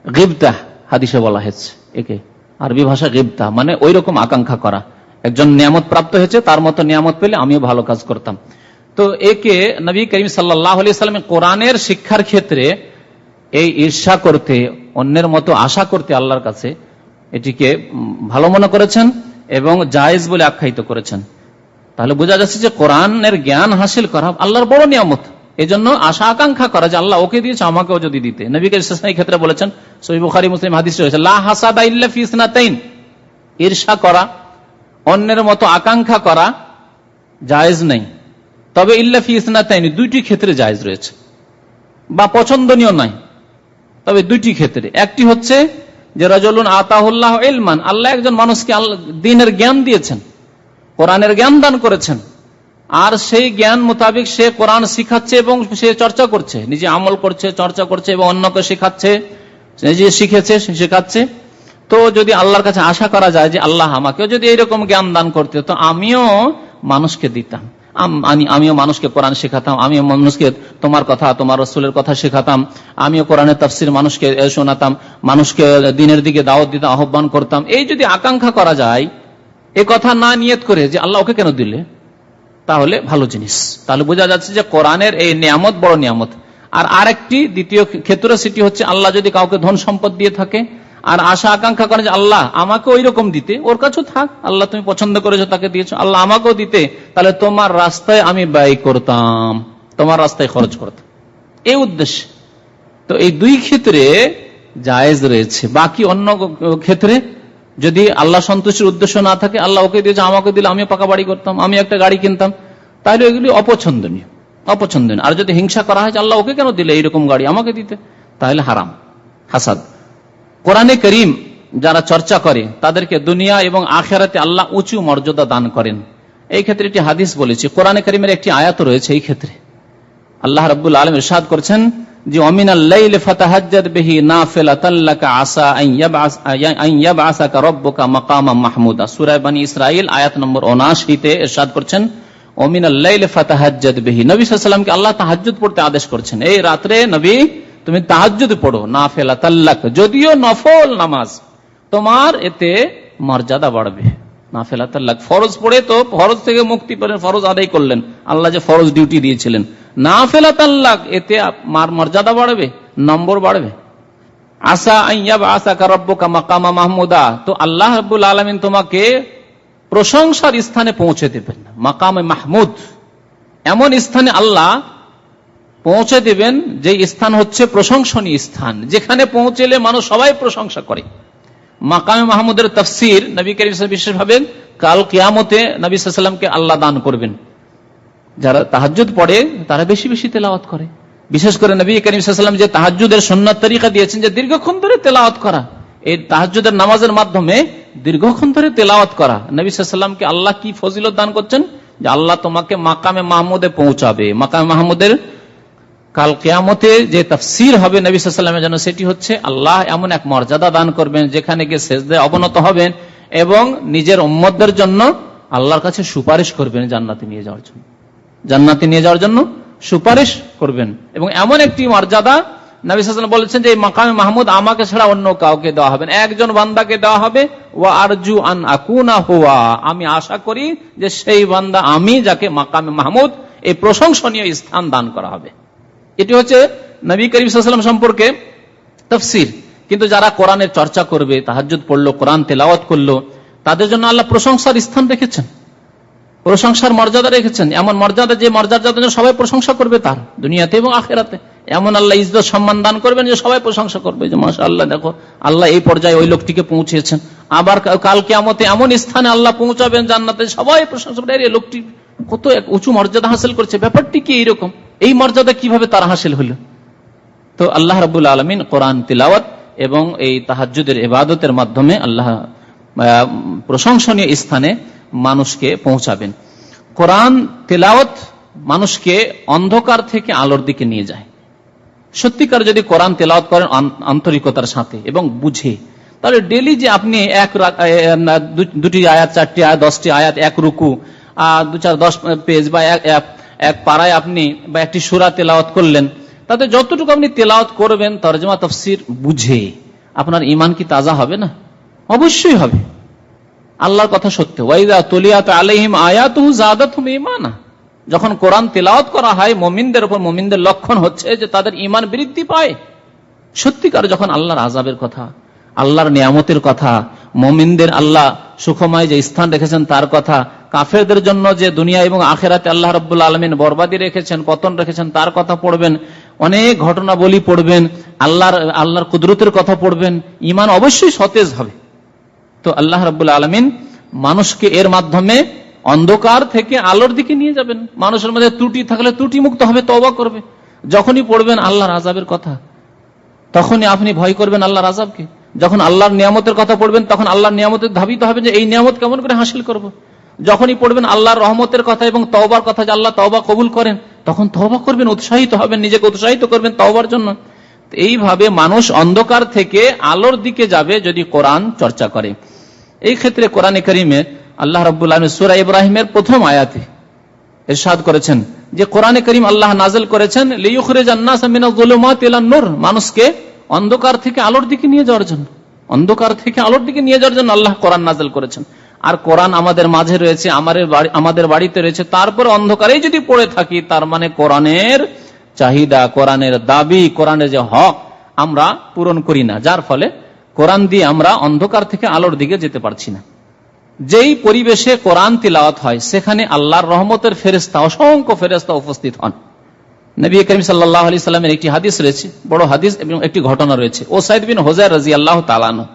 [SPEAKER 1] গিবতা হাদিসে বলা হয়েছে, একে আরবি ভাষা গিবতা মানে ওই রকম আকাঙ্ক্ষা করা, একজন নিয়ামত প্রাপ্ত হয়েছে, তার মতো নিয়ামত পেলে আমিও ভালো কাজ করতাম। তো একে নবী করিম সাল্লাল্লাহু আলাইহি ওয়াসাল্লাম কোরআনের শিক্ষার ক্ষেত্রে এই ঈর্ষা করতে, অন্যের মতো আশা করতে আল্লাহর কাছে, এটিকে ভালো মনে করেছেন এবং জায়েজ বলে আখ্যায়িত করেছেন। তাহলে বোঝা যাচ্ছে যে কোরআনের জ্ঞান হাসিল করা আল্লাহর বড় নিয়ামত, এজন্য আশা আকাঙ্ক্ষা করা যে আল্লাহ ওকে দিয়েছে, আমাকেও যদি দিতে। নবী করিম সাল্লাল্লাহু আলাইহি ওয়াসাল্লাম এই ক্ষেত্রে বলেছেন, সহিহ বুখারী মুসলিম হাদিস রয়েছে, লা হাসাদা ইল্লা ফি ইসনাতাইন, ঈর্ষা করা, অন্যের মতো আকাঙ্ক্ষা করা জায়েজ নেই, তবে ইল্লা ফি ইসনাতাইন, 2টি ক্ষেত্রে জায়েজ রয়েছে বা পছন্দনীয় নয়, তবে 2টি ক্ষেত্রে। একটি হচ্ছে যে রাজুলুন আতাহুল্লাহ ইলমান, আল্লাহ একজন মানুষকে দ্বীনের জ্ঞান দিয়েছেন, কোরআনের জ্ঞান দান করেছেন, আর সেই জ্ঞান মোতাবেক সে কোরআন শিখাচ্ছে এবং সে চর্চা করছে, নিজে আমল করছে, চর্চা করছে এবং অন্যকে শেখাচ্ছে, নিজে শিখেছে শেখাচ্ছে। তো যদি আল্লাহর কাছে আশা করা যায় যে আল্লাহ আমাকেও যদি এইরকম জ্ঞান দান করতে তো আমিও মানুষকে দিতাম, আমিও মানুষকে কোরআন শেখাতাম, আমিও মানুষকে তোমার কথা, তোমার রাসূলের কথা শেখাতাম, আমিও কোরআনের তাফসীর মানুষকে শোনাতাম, মানুষকে দ্বীনের দিকে দাওয়াত দিতাম, আহ্বান করতাম। এই যদি আকাঙ্ক্ষা করা যায়, এ কথা না নিয়ত করে যে আল্লাহ ওকে কেন দিলে, তাহলে ভালো জিনিস। তাহলে বোঝা যাচ্ছে যে কোরআনের এই নিয়ামত বড় নিয়ামত। আর আরেকটি দ্বিতীয় ক্ষেত্র, সেটি হচ্ছে আল্লাহ যদি কাউকে ধন সম্পদ দিয়ে থাকে আর আশা আকাঙ্ক্ষা করে যে আল্লাহ আমাকে ওই রকম দিতে, ওর কাছেও থাক, আল্লাহ তুমি পছন্দ করেছো তাকে দিয়েছো, আল্লাহ আমাকেও দিতে, তাহলে তোমার রাস্তায় আমি ব্যয় করতাম, তোমার রাস্তায় খরচ করতাম, এই উদ্দেশ্যে। তো এই দুই ক্ষেত্রে জায়েজ রয়েছে। বাকি অন্য ক্ষেত্রে যদি আল্লাহ সন্তুষ্টির উদ্দেশ্য না থাকে, আল্লাহ ওকে দিয়েছে আমাকে দিলে আমিও পাকা বাড়ি করতাম, আমি একটা গাড়ি কিনতাম, তাহলে এগুলি অপছন্দনীয়। আর যদি হিংসা করা হয় আল্লাহ ওকে কেন দিলে এইরকম গাড়ি, আমাকে দিতে, তাহলে হারাম, হাসাদ। কোরআনে করিম যারা চর্চা করে তাদেরকে দুনিয়া এবং আখিরাতে আল্লাহ উঁচু মর্যাদা দান করেন। এই ক্ষেত্রে একটি হাদিস বলেছি, কোরআনে করিমের একটি আয়াত রয়েছে এই ক্ষেত্রে। আল্লাহ রাব্বুল আলামিন ইরশাদ করছেন যে অমিনাল লাইলি ফাতাহাজ্জাদ বিহি নাফিলাতাল লাকা আসা আন ইয়াবআসাকা রাব্বুকা মাকামান মাহমুদা। সূরা বনী ইসরাঈল আয়াত নম্বর ৭৯ তে ইরশাদ করছেন অমিনাল লাইলি ফাতাহাজ্জাদ বিহি। নবী সাল্লাল্লাহু আলাইহি ওয়াসাল্লামকে আল্লাহ তাহাজ্জুদ পড়তে আদেশ করছেন, এই রাতে নবী তুমি তাহাজ্জুদ পড়ো, নাফিলাতাল লাক, যদিও নফল নামাজ, তোমার এতে মর্যাদা বাড়বে। নাফিলাতাল লাক, ফরজ পড়ে তো ফরজ থেকে মুক্তি পেলেন, ফরজ আদায় করলেন, আল্লাহ যে ফরজ ডিউটি দিয়েছিলেন, নাফিলাতাল লাক, এতে আপনার মর্যাদা বাড়বে, নম্বর বাড়বে। আসা আন ইয়াবআসাকা রাব্বুকা মাকামা মাহমুদা, তো আল্লাহ রাব্বুল আলামিন তোমাকে প্রশংসার স্থানে পৌঁছে দেবেন, মাকামে মাহমুদ, এমন স্থানে আল্লাহ পৌঁছে দেবেন যে স্থান হচ্ছে প্রশংসনীয় স্থান, যেখানে পৌঁছলে মানুষ সবাই প্রশংসা করে। মাকামে মাহমুদের তাফসীর নবী করিম সাল্লাল্লাহু আলাইহি ওয়াসাল্লাম বিশেষ ভাবে কাল কিয়ামতে নবী সাল্লাল্লাহু আলাইহি ওয়াসাল্লামকে আল্লাহ দান করবেন। যারা তাহাজ্জুদ পড়ে তারা বেশি বেশি তেলাওয়াত করে, বিশেষ করে নবী করিম সাল্লাল্লাহু আলাইহি ওয়াসাল্লাম যে তাহাজ্জুদের সুন্নাত তরিকা দিয়েছেন যে দীর্ঘক্ষণ ধরে তেলাওয়াত করা, এই তাহাজ্জুদের নামাজের মাধ্যমে দীর্ঘক্ষণ ধরে তেলাওয়াত করা, নবী সাল্লাল্লাহু আলাইহি ওয়াসাল্লামকে আল্লাহ কি ফজিলত দান করছেন যে আল্লাহ তোমাকে মাকামে মাহমুদে পৌঁছাবে। মাকামে মাহমুদের কাল কিয়ামতে যে তাফসীর হবে নবী সাল্লাল্লাহু আলাইহি ওয়াসাল্লামের জন্য, সেটি হচ্ছে আল্লাহ এমন এক মর্যাদা দান করবেন যেখানে গিয়ে সিজদায় অবনত হবেন এবং নিজের উম্মতদের জন্য আল্লাহর কাছে সুপারিশ করবেন জান্নাতে নিয়ে যাওয়ার জন্য, জান্নাতে নিয়ে যাওয়ার জন্য সুপারিশ করবেন। এবং এমন একটি মর্যাদা নবী সাল্লাল্লাহু আলাইহি ওয়াসাল্লাম বলেছেন যে এই মাকামে মাহমুদ আমাকে ছাড়া অন্য কাউকে দেওয়া হবে না, একজন বান্দাকে দেওয়া হবে। ওয়া আরজু আন আকুনা হুয়া, আমি আশা করি যে সেই বান্দা আমি যাকে মাকামে মাহমুদ এই প্রশংসনীয় স্থান দান করা হবে। এটি হচ্ছে নবী করিম সাল্লাল্লাহু আলাইহি ওয়াসাল্লাম সম্পর্কে তাফসীর। কিন্তু যারা কোরআনের চর্চা করবে, তাহাজ্জুদ পড়লো, কোরআন তেলাওয়াত করলো, তাদের জন্য আল্লাহ প্রশংসার স্থান রেখেছেন, প্রশংসার মর্যাদা রেখেছেন, এমন মর্যাদা যে মর্যাদার জন্য সবাই প্রশংসা করবে তার, দুনিয়াতে এবং আখিরাতে। এমন আল্লাহ ইজ্জত সম্মান দান করবেন যে সবাই প্রশংসা করবে যে মাশাআল্লাহ, দেখো আল্লাহ এই পর্যায়ে ওই লোকটিকে পৌঁছেছেন। আবার কাল কিয়ামতে এমন স্থানে আল্লাহ পৌঁছাবেন জান্নাতে, সবাই প্রশংসা করবে, এই লোকটি কত এক উঁচু মর্যাদা হাসিল করছে, ব্যাপারটি কি এইরকম, এই মর্যাদা কিভাবে তার হাসিল হলো। তো আল্লাহ রাব্বুল আলামিন কোরআন তিলাওয়াত এবং এই তাহাজ্জুদের ইবাদতের মাধ্যমে আল্লাহ প্রশংসনীয় স্থানে মানুষকে পৌঁছাবেন। কোরআন তিলাওয়াত মানুষকে অন্ধকার থেকে আলোর দিকে নিয়ে যায়। সত্যিকার যদি কোরআন তেলাওয়াত করেন আন্তরিকতার সাথে এবং বুঝে, তাহলে ডেলি যে আপনি দুটি আয়াত, 4টি আয়াত, 10টি আয়াত, এক রুকু, 2-4-10 পেজ বা এক পারায় আপনি বা একটি সূরা তেলাওয়াত করলেন, তাতে যতটুকু আপনি তেলাওয়াত করবেন তরজমা তাফসীর বুঝে, আপনার ঈমান কি তাজা হবে না? অবশ্যই হবে। আল্লাহর কথা সত্য, ওয়াইদা তুলিয়াত আলাইহিম আয়াতুহু যাদাতহুম ঈমানা, যখন কোরআন তেলাওয়াত করা হয় মুমিনদের উপর, মুমিনদের লক্ষণ হচ্ছে যে তাদের ঈমান বৃদ্ধি পায়। সত্যিকার যখন আল্লাহর আযাবের কথা, আল্লাহর নিয়ামতের কথা, মুমিনদের আল্লাহ সুখময় যে স্থান রেখেছেন তার কথা, কাফেরদের জন্য যে দুনিয়া এবং আখিরাতে আল্লাহ রাব্বুল আলামিন বরবাদি রেখেছেন, পতন রেখেছেন, তার কথা পড়বেন, অনেক ঘটনাবলী পড়বেন, আল্লাহর কুদরতের কথা পড়বেন, ঈমান অবশ্যই সতেজ হবে। তো আল্লাহ রাব্বুল আলামিন মানুষকে এর মাধ্যমে অন্ধকার থেকে আলোর দিকে নিয়ে যাবেন। মানুষের মধ্যে ত্রুটি থাকলে ত্রুটি মুক্ত হবে, তওবা করবে। যখনই পড়বেন আল্লাহর আযাবের কথা, তখনই আপনি ভয় করবেন আল্লাহর আযাবকে। যখন আল্লাহর নিয়ামতের কথা পড়বেন, তখন আল্লাহর নিয়ামতের ধাবিত হবেন যে এই নিয়ামত কেমন করে হাসিল করব। যখনই পড়বেন আল্লাহর রহমতের কথা এবং তওবার কথা, যে আল্লাহ তওবা কবুল করেন, তখন তওবা করবেন, উৎসাহিত হবেন, নিজেকে উৎসাহিত করবেন তওবার জন্য। এইভাবে মানুষ অন্ধকার থেকে আলোর দিকে যাবে যদি কোরআন চর্চা করে। এই ক্ষেত্রে কোরআনে কারীমে আল্লাহ রাব্বুল আলামিন সূরা ইব্রাহিমের প্রথম আয়াতে ইরশাদ করেছেন যে কোরআনে কারীম আল্লাহ নাযিল করেছেন লিইখরিজান নাস মিনাজ যুলুমাতি ইলান নূর, মানুষকে অন্ধকার থেকে আলোর দিকে নিয়ে যাওয়ার জন্য, অন্ধকার থেকে আলোর দিকে নিয়ে যাওয়ার জন্য আল্লাহ কোরআন নাযিল করেছেন। আর কোরআন আমাদের মাঝে রয়েছে, আমাদের বাড়িতে রয়েছে, তারপর অন্ধকারেই যদি পড়ে থাকি, তার মানে কোরআনের চাহিদা, কোরআনের দাবি, কোরআনের যে হক আমরা পূরণ করি না, যার ফলে কোরআন দিয়ে আমরা অন্ধকার থেকে আলোর দিকে যেতে পারছি না। যেই পরিবেশে কোরআন তিলাওয়াত হয় সেখানে আল্লাহর রহমতের ফেরেশতা, অসংখ্য ফেরেশতা উপস্থিত হন। নবী করিম সাল্লাল্লাহু আলাইহি সাল্লামের একটি হাদিস রয়েছে, বড় হাদিস, এবং একটি ঘটনা রয়েছে। ওসাইদ বিন হুযায়র রাদিয়াল্লাহু তাআলা আনহু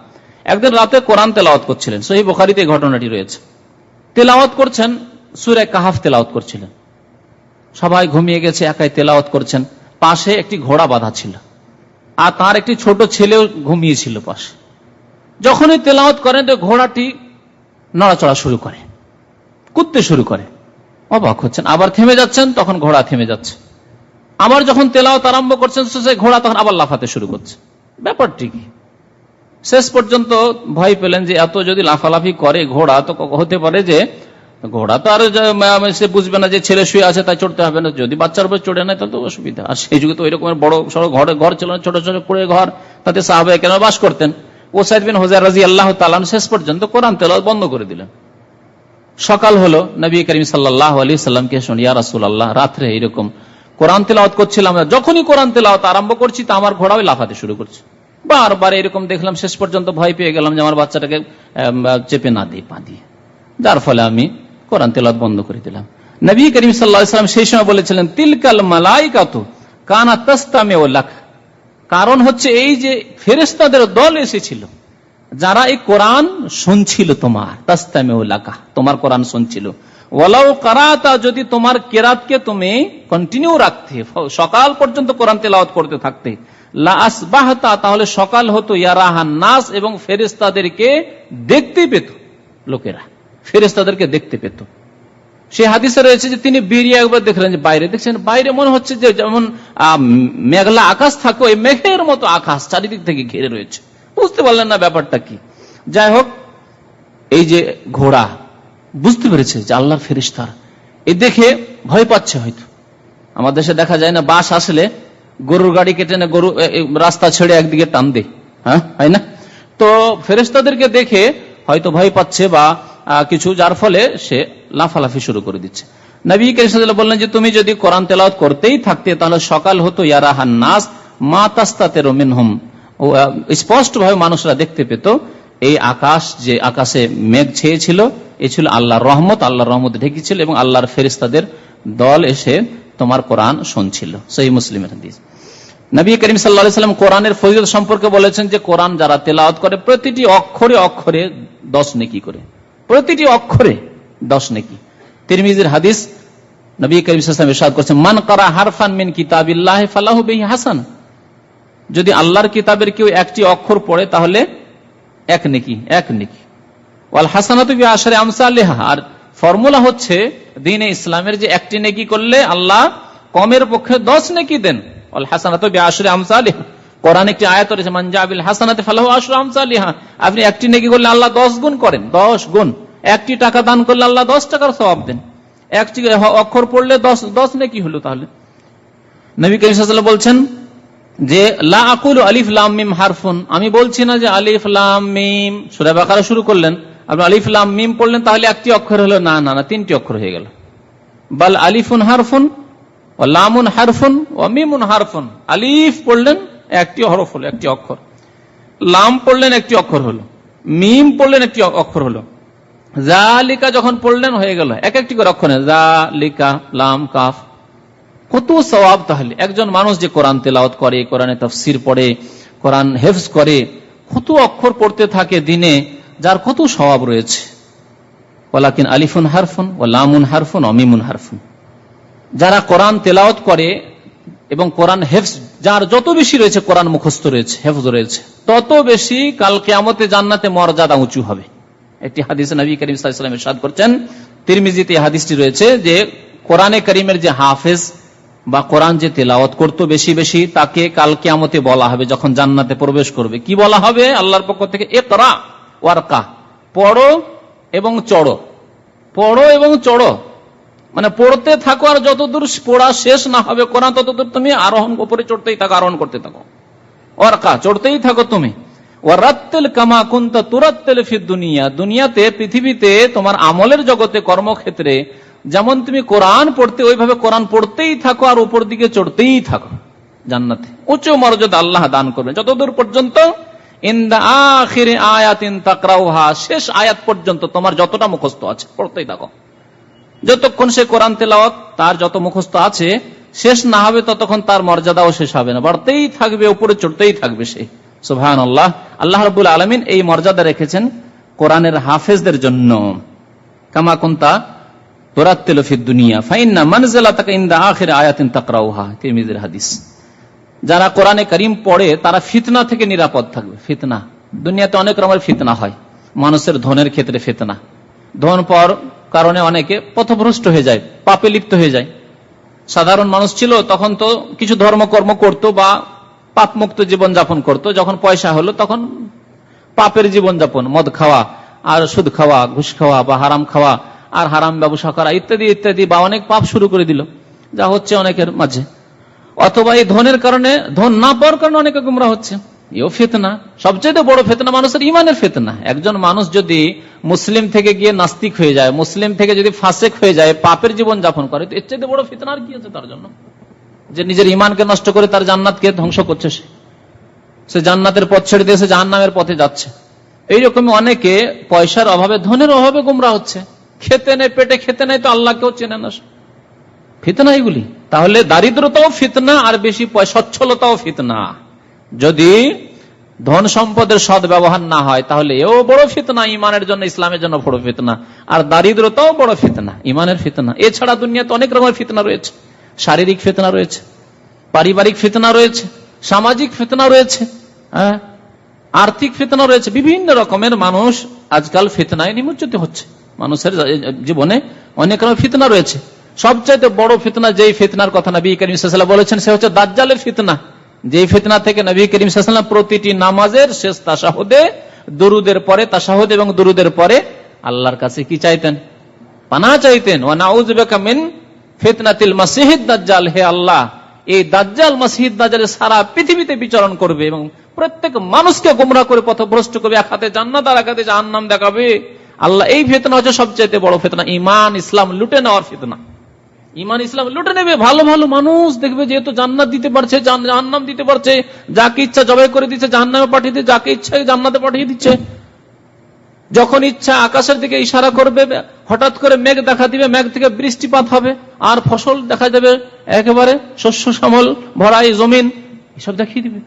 [SPEAKER 1] একদিন রাতে কোরআন তেলাওয়াত করছিলেন, সহিহ বুখারীতে এই ঘটনাটি রয়েছে। তেলাওয়াত করছেন, সূরা কাহাফ তেলাওয়াত করছিলেন। সবাই ঘুমিয়ে গেছে, একাই তেলাওয়াত করছেন। পাশে একটি ঘোড়া বাঁধা ছিল, আর তার একটি ছোট ছেলেও ঘুমিয়েছিল পাশে। যখনই তেলাওয়াত করেন তো ঘোড়াটি নড়াচড়া শুরু করে, কুদতে শুরু করে। অবাক হচ্ছেন, আবার থেমে যাচ্ছেন, তখন ঘোড়া থেমে যাচ্ছে। আবার যখন তেলাওয়াত আরম্ভ করছেন সেই ঘোড়া তখন আবার লাফাতে শুরু করছে। ব্যাপারটি কি? শেষ পর্যন্ত ভয় পেলেন যে এত যদি লাফালাফি করে ঘোড়া, তো হতে পারে যে ঘোড়া তো আর সে বুঝবে না যে ছেলে শুয়ে আছে তাই চড়তে হবে না, যদি বাচ্চার উপর চড়ে নেয় তাহলে তো অসুবিধা। আর সেই যুগে তো ওই রকমের বড় সড়ো ঘর ছিল না, ছোট ছোট কুড়ে ঘর, তাতে সাহাবায়ে কেরাম বাস করতেন। ওসাইদ বিন হুযায়র রাদিয়াল্লাহু তাআলা শেষ পর্যন্ত কোরআন তেলাওয়াত বন্ধ করে দিলেন। সকাল হলো, নবী করিম সাল্লাল্লাহু আলাইহি সাল্লামকে শুনি, ইয়া রাসূলুল্লাহ, রাত্রে এরকম কোরআন তেলাওয়াত করছিলাম, যখনই কোরআন তেলাওয়াত আরম্ভ করছি তা আমার ঘোড়া ওই লাফাতে শুরু করছে। বারবার এরকম দেখলাম, শেষ পর্যন্ত ভয় পেয়ে গেলাম যে আমার বাচ্চাটাকে চেপে না দিই পা দিয়ে, যার ফলে আমি কোরআন তেলাওয়াত বন্ধ করে দিলাম। নবী করিম সাল্লাল্লাহু আলাইহি সাল্লাম সেই সময় বলেছিলেন, তিলকাল মালাইকাতু কানাত তাসতামিউ লাক, কারণ হচ্ছে এই যে ফেরেশতাদের দল এসেছিল যারা এই কোরআন শুনছিল, তোমার তাসতামিউ লাকা, তোমার কোরআন শুনছিল। ওয়ালাউ কারাতা, যদি তোমার কেরাতকে তুমি কন্টিনিউ রাখতে, সকাল পর্যন্ত কোরআন তেলাওয়াত করতে থাকতে, লা আসবাহতা, তাহলে সকাল হতো, ইয়ারাহান নাস, এবং ফেরেশতাদেরকে দেখতে পেত লোকেরা, ফেরেশতাদেরকে দেখতে পেত। সেই হাদিসে রয়েছে যে তিনি বেরিয়ে একবার দেখলেন যে বাইরে, দেখছেন বাইরে মনে হচ্ছে যে যেমন মেঘলা আকাশ থাকে, ওই মেঘের মতো আকাশ চারিদিক থেকে ঘিরে রয়েছে। বুঝতে পারলেন না ব্যাপারটা কি। যাই হোক, এই যে ঘোড়া বুঝতে পেরেছে যে আল্লাহর ফেরেশতা, এই দেখে ভয় পাচ্ছে। হয়তো আমাদের দেশে দেখা যায় না, বাস আসলে গরুর গাড়ি কেটে না, গরু রাস্তা ছেড়ে একদিকে টান দে, হ্যাঁ, হয় না? তো ফেরেশতাদেরকে দেখে হয়তো ভয় পাচ্ছে বা কিছু, যার ফলে সে লাফালাফি শুরু করে দিচ্ছে। নবী কারীম সাল্লাল্লাহু আলাইহি ওয়াসাল্লাম বললেন যে তুমি যদি কোরআন তেলাওয়াত করতেই থাকতে, তাহলে সকাল হতো, ইয়ারাহান নাস মা তাস্তাতিরু মিনহুম, স্পষ্ট ভাবে মানুষরা দেখতে পেত এই আকাশ, যে আকাশে মেঘ ছেয়েছিল, এ ছিল আল্লাহর রহমত, আল্লাহর রহমত ঢেকেছিল, এবং আল্লাহর ফেরেশতাদের দল এসে তোমার কোরআন শুনছিল। সহিহ মুসলিমের হাদিস। নবী করিম সাল্লাল্লাহু আলাইহি ওয়াসাল্লাম কোরআনের ফজিলত সম্পর্কে বলেছেন যে কোরআন যারা তেলাওয়াত করে প্রতিটি অক্ষরে অক্ষরে 10 নেকি করে, প্রতিটি অক্ষরে 10 নেকি। তিরমিজির হাদিস, নবী করিম সাল্লাল্লাহু আলাইহি ওয়াসাল্লাম ইরশাদ করেছেন, মান কারা হারফান মিন কিতাবিল্লাহি ফালাহু বিহি হাসান, যদি আল্লাহর কিতাবের কেউ একটি অক্ষর পড়ে তাহলে এক নেকি, এক নেকি। ওয়াল হাসানাতু বিআশরি আমসালিহা, আর ফর্মুলা হচ্ছে দ্বীনে ইসলামের যে একটি নেকি করলে আল্লাহ কমের পক্ষে 10 নেকি দেন। ওয়াল হাসানাতু বিআশরি আমসালিহা, কোরআন একটি আয়াত রয়েছে, মান জাবিল হাসানাতি ফালাহু আশরু আমসালিহা, আপনি একটি নেকি করলে আল্লাহ 10 গুণ করেন, 10 গুণ। একটি টাকা দান করলে আল্লাহ 10 টাকার সওয়াব দেন। একটি অক্ষর পড়লে 10 নেকি হলো। তাহলে নবী কারীম সাল্লাল্লাহু আলাইহি ওয়াসাল্লাম বলছেন যে লা আকুলু আলিফ লাম মিম হারফুন, আমি বলছি না যে আলিফ লাম মিম, সূরা বাকারা শুরু করলেন, আপনি আলিফ লাম মিম পড়লেন তাহলে একটি অক্ষর হলো, না না না, 3টি অক্ষর হয়ে গেল। বাল আলিফুন হারফুন ওয়া লামুন হারফুন ওয়া মিমুন হারফুন, আলিফ পড়লেন একটি হরফ হলো, একটি অক্ষর, লাম পড়লেন একটি অক্ষর হলো, মিম পড়লেন একটি অক্ষর হলো, জালিকা যখন পড়লেন হয়ে গেল এক একটি করে অক্ষর, জালিকা, লাম, কাফ। কত সওয়াব! তাহলে একজন মানুষ যে কোরআন তেলাওয়াত করে, কোরআনে তাফসীর পড়ে, কোরআন হেফজ করে, কত অক্ষর পড়তে থাকে দিনে, যার কত সওয়াব রয়েছে। ওয়ালাকিন আলিফুন হারফুন ওয়া লামুন হারফুন ওয়া মিমুন হারফুন, যারা কোরআন তেলাওয়াত করে এবং কোরআন হেফজ যার যত বেশি রয়েছে, কোরআন মুখস্থ রয়েছে, হেফজ রয়েছে, তত বেশি কাল কিয়ামতে জান্নাতে মর্যাদা উঁচু হবে। একটি হাদিসে নবী করিম সাল্লাল্লাহু আলাইহি ওয়াসাল্লাম ইরশাদ করছেন, তিরমিজিতে হাদিসটি রয়েছে যে কোরআনে কারীমের যে হাফেজ বা কোরআন যে তেলাওয়াত করতো বেশি বেশি, তাকে কাল কিয়ামতে বলা হবে যখন জান্নাতে প্রবেশ করবে, কি বলা হবে আল্লাহর পক্ষ থেকে? ইকরা ওয়ারকা, পড়ো এবং চড়ো, পড়ো এবং চড়ো, মানে পড়তে থাকো, আর যতদূর পড়া শেষ না হবে কোরআন ততদূর তুমি আরোহণ উপরে চড়তেই থাকো, আরোহণ করতে থাকো, ওয়ারকা চড়তেই থাকো তুমি। ওয়ারাত্তিল কামা কুনতা তুরাত্তিল ফিদ দুনিয়া, দুনিয়াতে পৃথিবীতে তোমার আমলের জগতে কর্মক্ষেত্রে যেমন তুমি কোরআন পড়তে ওইভাবে কোরআন পড়তেই থাকো আর উপর দিকে চড়তেই থাকো। জান্নাতে উচ্চ মর্যাদা আল্লাহ দান করবেন যতদূর পর্যন্ত ইনদা আখিরি আয়াতিন তাকরাউহা, শেষ আয়াত পর্যন্ত তোমার যতটা মুখস্থ আছে পড়তেই থাকো। যতক্ষণ সে কোরআন তেলাওয়াত তার যত মুখস্থ আছে শেষ না হবে ততক্ষণ তার মর্যাদাও শেষ হবে না, বাড়তেই থাকবে, উপরে চড়তেই থাকবে সে। সুবহানাল্লাহ। আল্লাহ রাব্বুল আলামিন এই মর্যাদা রেখেছেন কোরআনের হাফেজদের জন্য। কামা কুনতা তুরাত্তিলু ফিদ দুনিয়া ফাইন্না মানজিলাতাকা ইনদা আখিরি আয়াতিন তাকরাউহা, তিরমিজির হাদিস। যারা কোরআনে কারীম পড়ে তারা ফিতনা থেকে নিরাপদ থাকবে। ফিতনা, দুনিয়াতে অনেক রকমের ফিতনা হয়, মানুষের ধনের ক্ষেত্রে ফিতনা, ধন পাওয়ার কারণে অনেকে পথভ্রষ্ট হয়ে যায়, পাপে লিপ্ত হয়ে যায়। সাধারণ মানুষ ছিল তখন তো কিছু ধর্মকর্ম করতো বা পাপমুক্ত জীবনযাপন করতো, যখন পয়সা হলো তখন পাপের জীবনযাপন, মদ খাওয়া আর সুদ খাওয়া, ঘুষ খাওয়া বা হারাম খাওয়া আর হারাম ব্যবসা করা ইত্যাদি ইত্যাদি, বা অনেক পাপ শুরু করে দিল, যা হচ্ছে অনেকের মাঝে। অথবা এই ধনের কারণে, ধন না পাওয়ার কারণে অনেকে গুমরা হচ্ছে, এও ফিতনা। সবচেয়ে বড় ফিতনা মানুষের ইমানের ফিতনা। একজন মানুষ যদি মুসলিম থেকে গিয়ে নাস্তিক হয়ে যায়, মুসলিম থেকে যদি ফাসেক হয়ে যায়, পাপের জীবন যাপন করে, তো এর চেয়ে বড় ফিতনা আর কি আছে তার জন্য? যে নিজের ইমানকে নষ্ট করে তার জান্নাতকে ধ্বংস করছে, সে জান্নাতের পথ ছেড়ে দিয়ে সে জাহান্নামের পথে যাচ্ছে। এইরকমই অনেকে পয়সার অভাবে, ধনের অভাবে গুমরা হচ্ছে, খেতে নেই, পেটে খেতে নেই, তো আল্লাহকেও চেনে না, ফিতনা এগুলি। তাহলে দারিদ্রতাও ফিতনা, আর বেশি সচ্ছলতাও ফিতনা। যদি ধন সম্পদের সদ ব্যবহার না হয় তাহলে এও বড় ফিতনা, ইমানের জন্য, ইসলামের জন্য বড় ফিতনা। আর দারিদ্রতাও বড় ফিতনা, ইমানের ফিতনা। এছাড়া দুনিয়াতে অনেক রকমের ফিতনা রয়েছে, শারীরিক ফিতনা রয়েছে, পারিবারিক ফিতনা রয়েছে, সামাজিক ফিতনা রয়েছে, আর্থিক ফিতনা রয়েছে, বিভিন্ন রকমের। মানুষ আজকাল ফিতনায় নিমজ্জিত হচ্ছে, মানুষের জীবনে অনেক রকমের ফিতনা রয়েছে। সবচাইতে বড় ফিতনা, যেই ফিতনার কথা নবী করিম সাল্লাল্লাহু আলাইহি ওয়াসাল্লাম বলেছেন, সে হচ্ছে দাজ্জালের ফিতনা। যেই ফিতনা থেকে নবী করিম সাল্লাল্লাহু আলাইহি ওয়াসাল্লাম প্রতিটি নামাজের শেষ তাশাহুদে, দুরুদের পরে, তাশাহুদ এবং দুরুদের পরে আল্লাহর কাছে কি চাইতেন? পানাহ চাইতেন। ওয়া নাউযু বিকা মিন ফিতনাতিল মাসিহিদ দাজ্জাল, হে আল্লাহ, এই দাজ্জাল মাসিহিদ দাজ্জাল সারা পৃথিবীতে বিচরণ করবে এবং প্রত্যেক মানুষকে গোমরাহ করে পথভ্রষ্ট করবে, এক হাতে জান্নাত আর এক হাতে জাহান্নাম দেখাবে। আল্লাহ, এই ফিতনা হচ্ছে সবচেয়ে বড় ফিতনা, ইমান ইসলাম লুটে নেওয়ার ফিতনা। ইমান ইসলাম লুটে নেবে, ভালো ভালো মানুষ দেখবে যেহেতু জান্নাত দিতে পারছে, জাহান্নাম দিতে পারছে, যাকে ইচ্ছা জবাই করে দিচ্ছে, জাহান্নামে পাঠিয়ে দিচ্ছে, যাকে ইচ্ছা জান্নাতে পাঠিয়ে দিচ্ছে। যখন ইচ্ছা আকাশের দিকে ইশারা করবে, হঠাৎ করে মেঘ দেখা দিবে, মেঘ থেকে বৃষ্টিপাত হবে আর ফসল দেখা যাবে, একেবারে শস্য শ্যামল ভরা এই জমিন, এসব দেখিয়ে দিবে।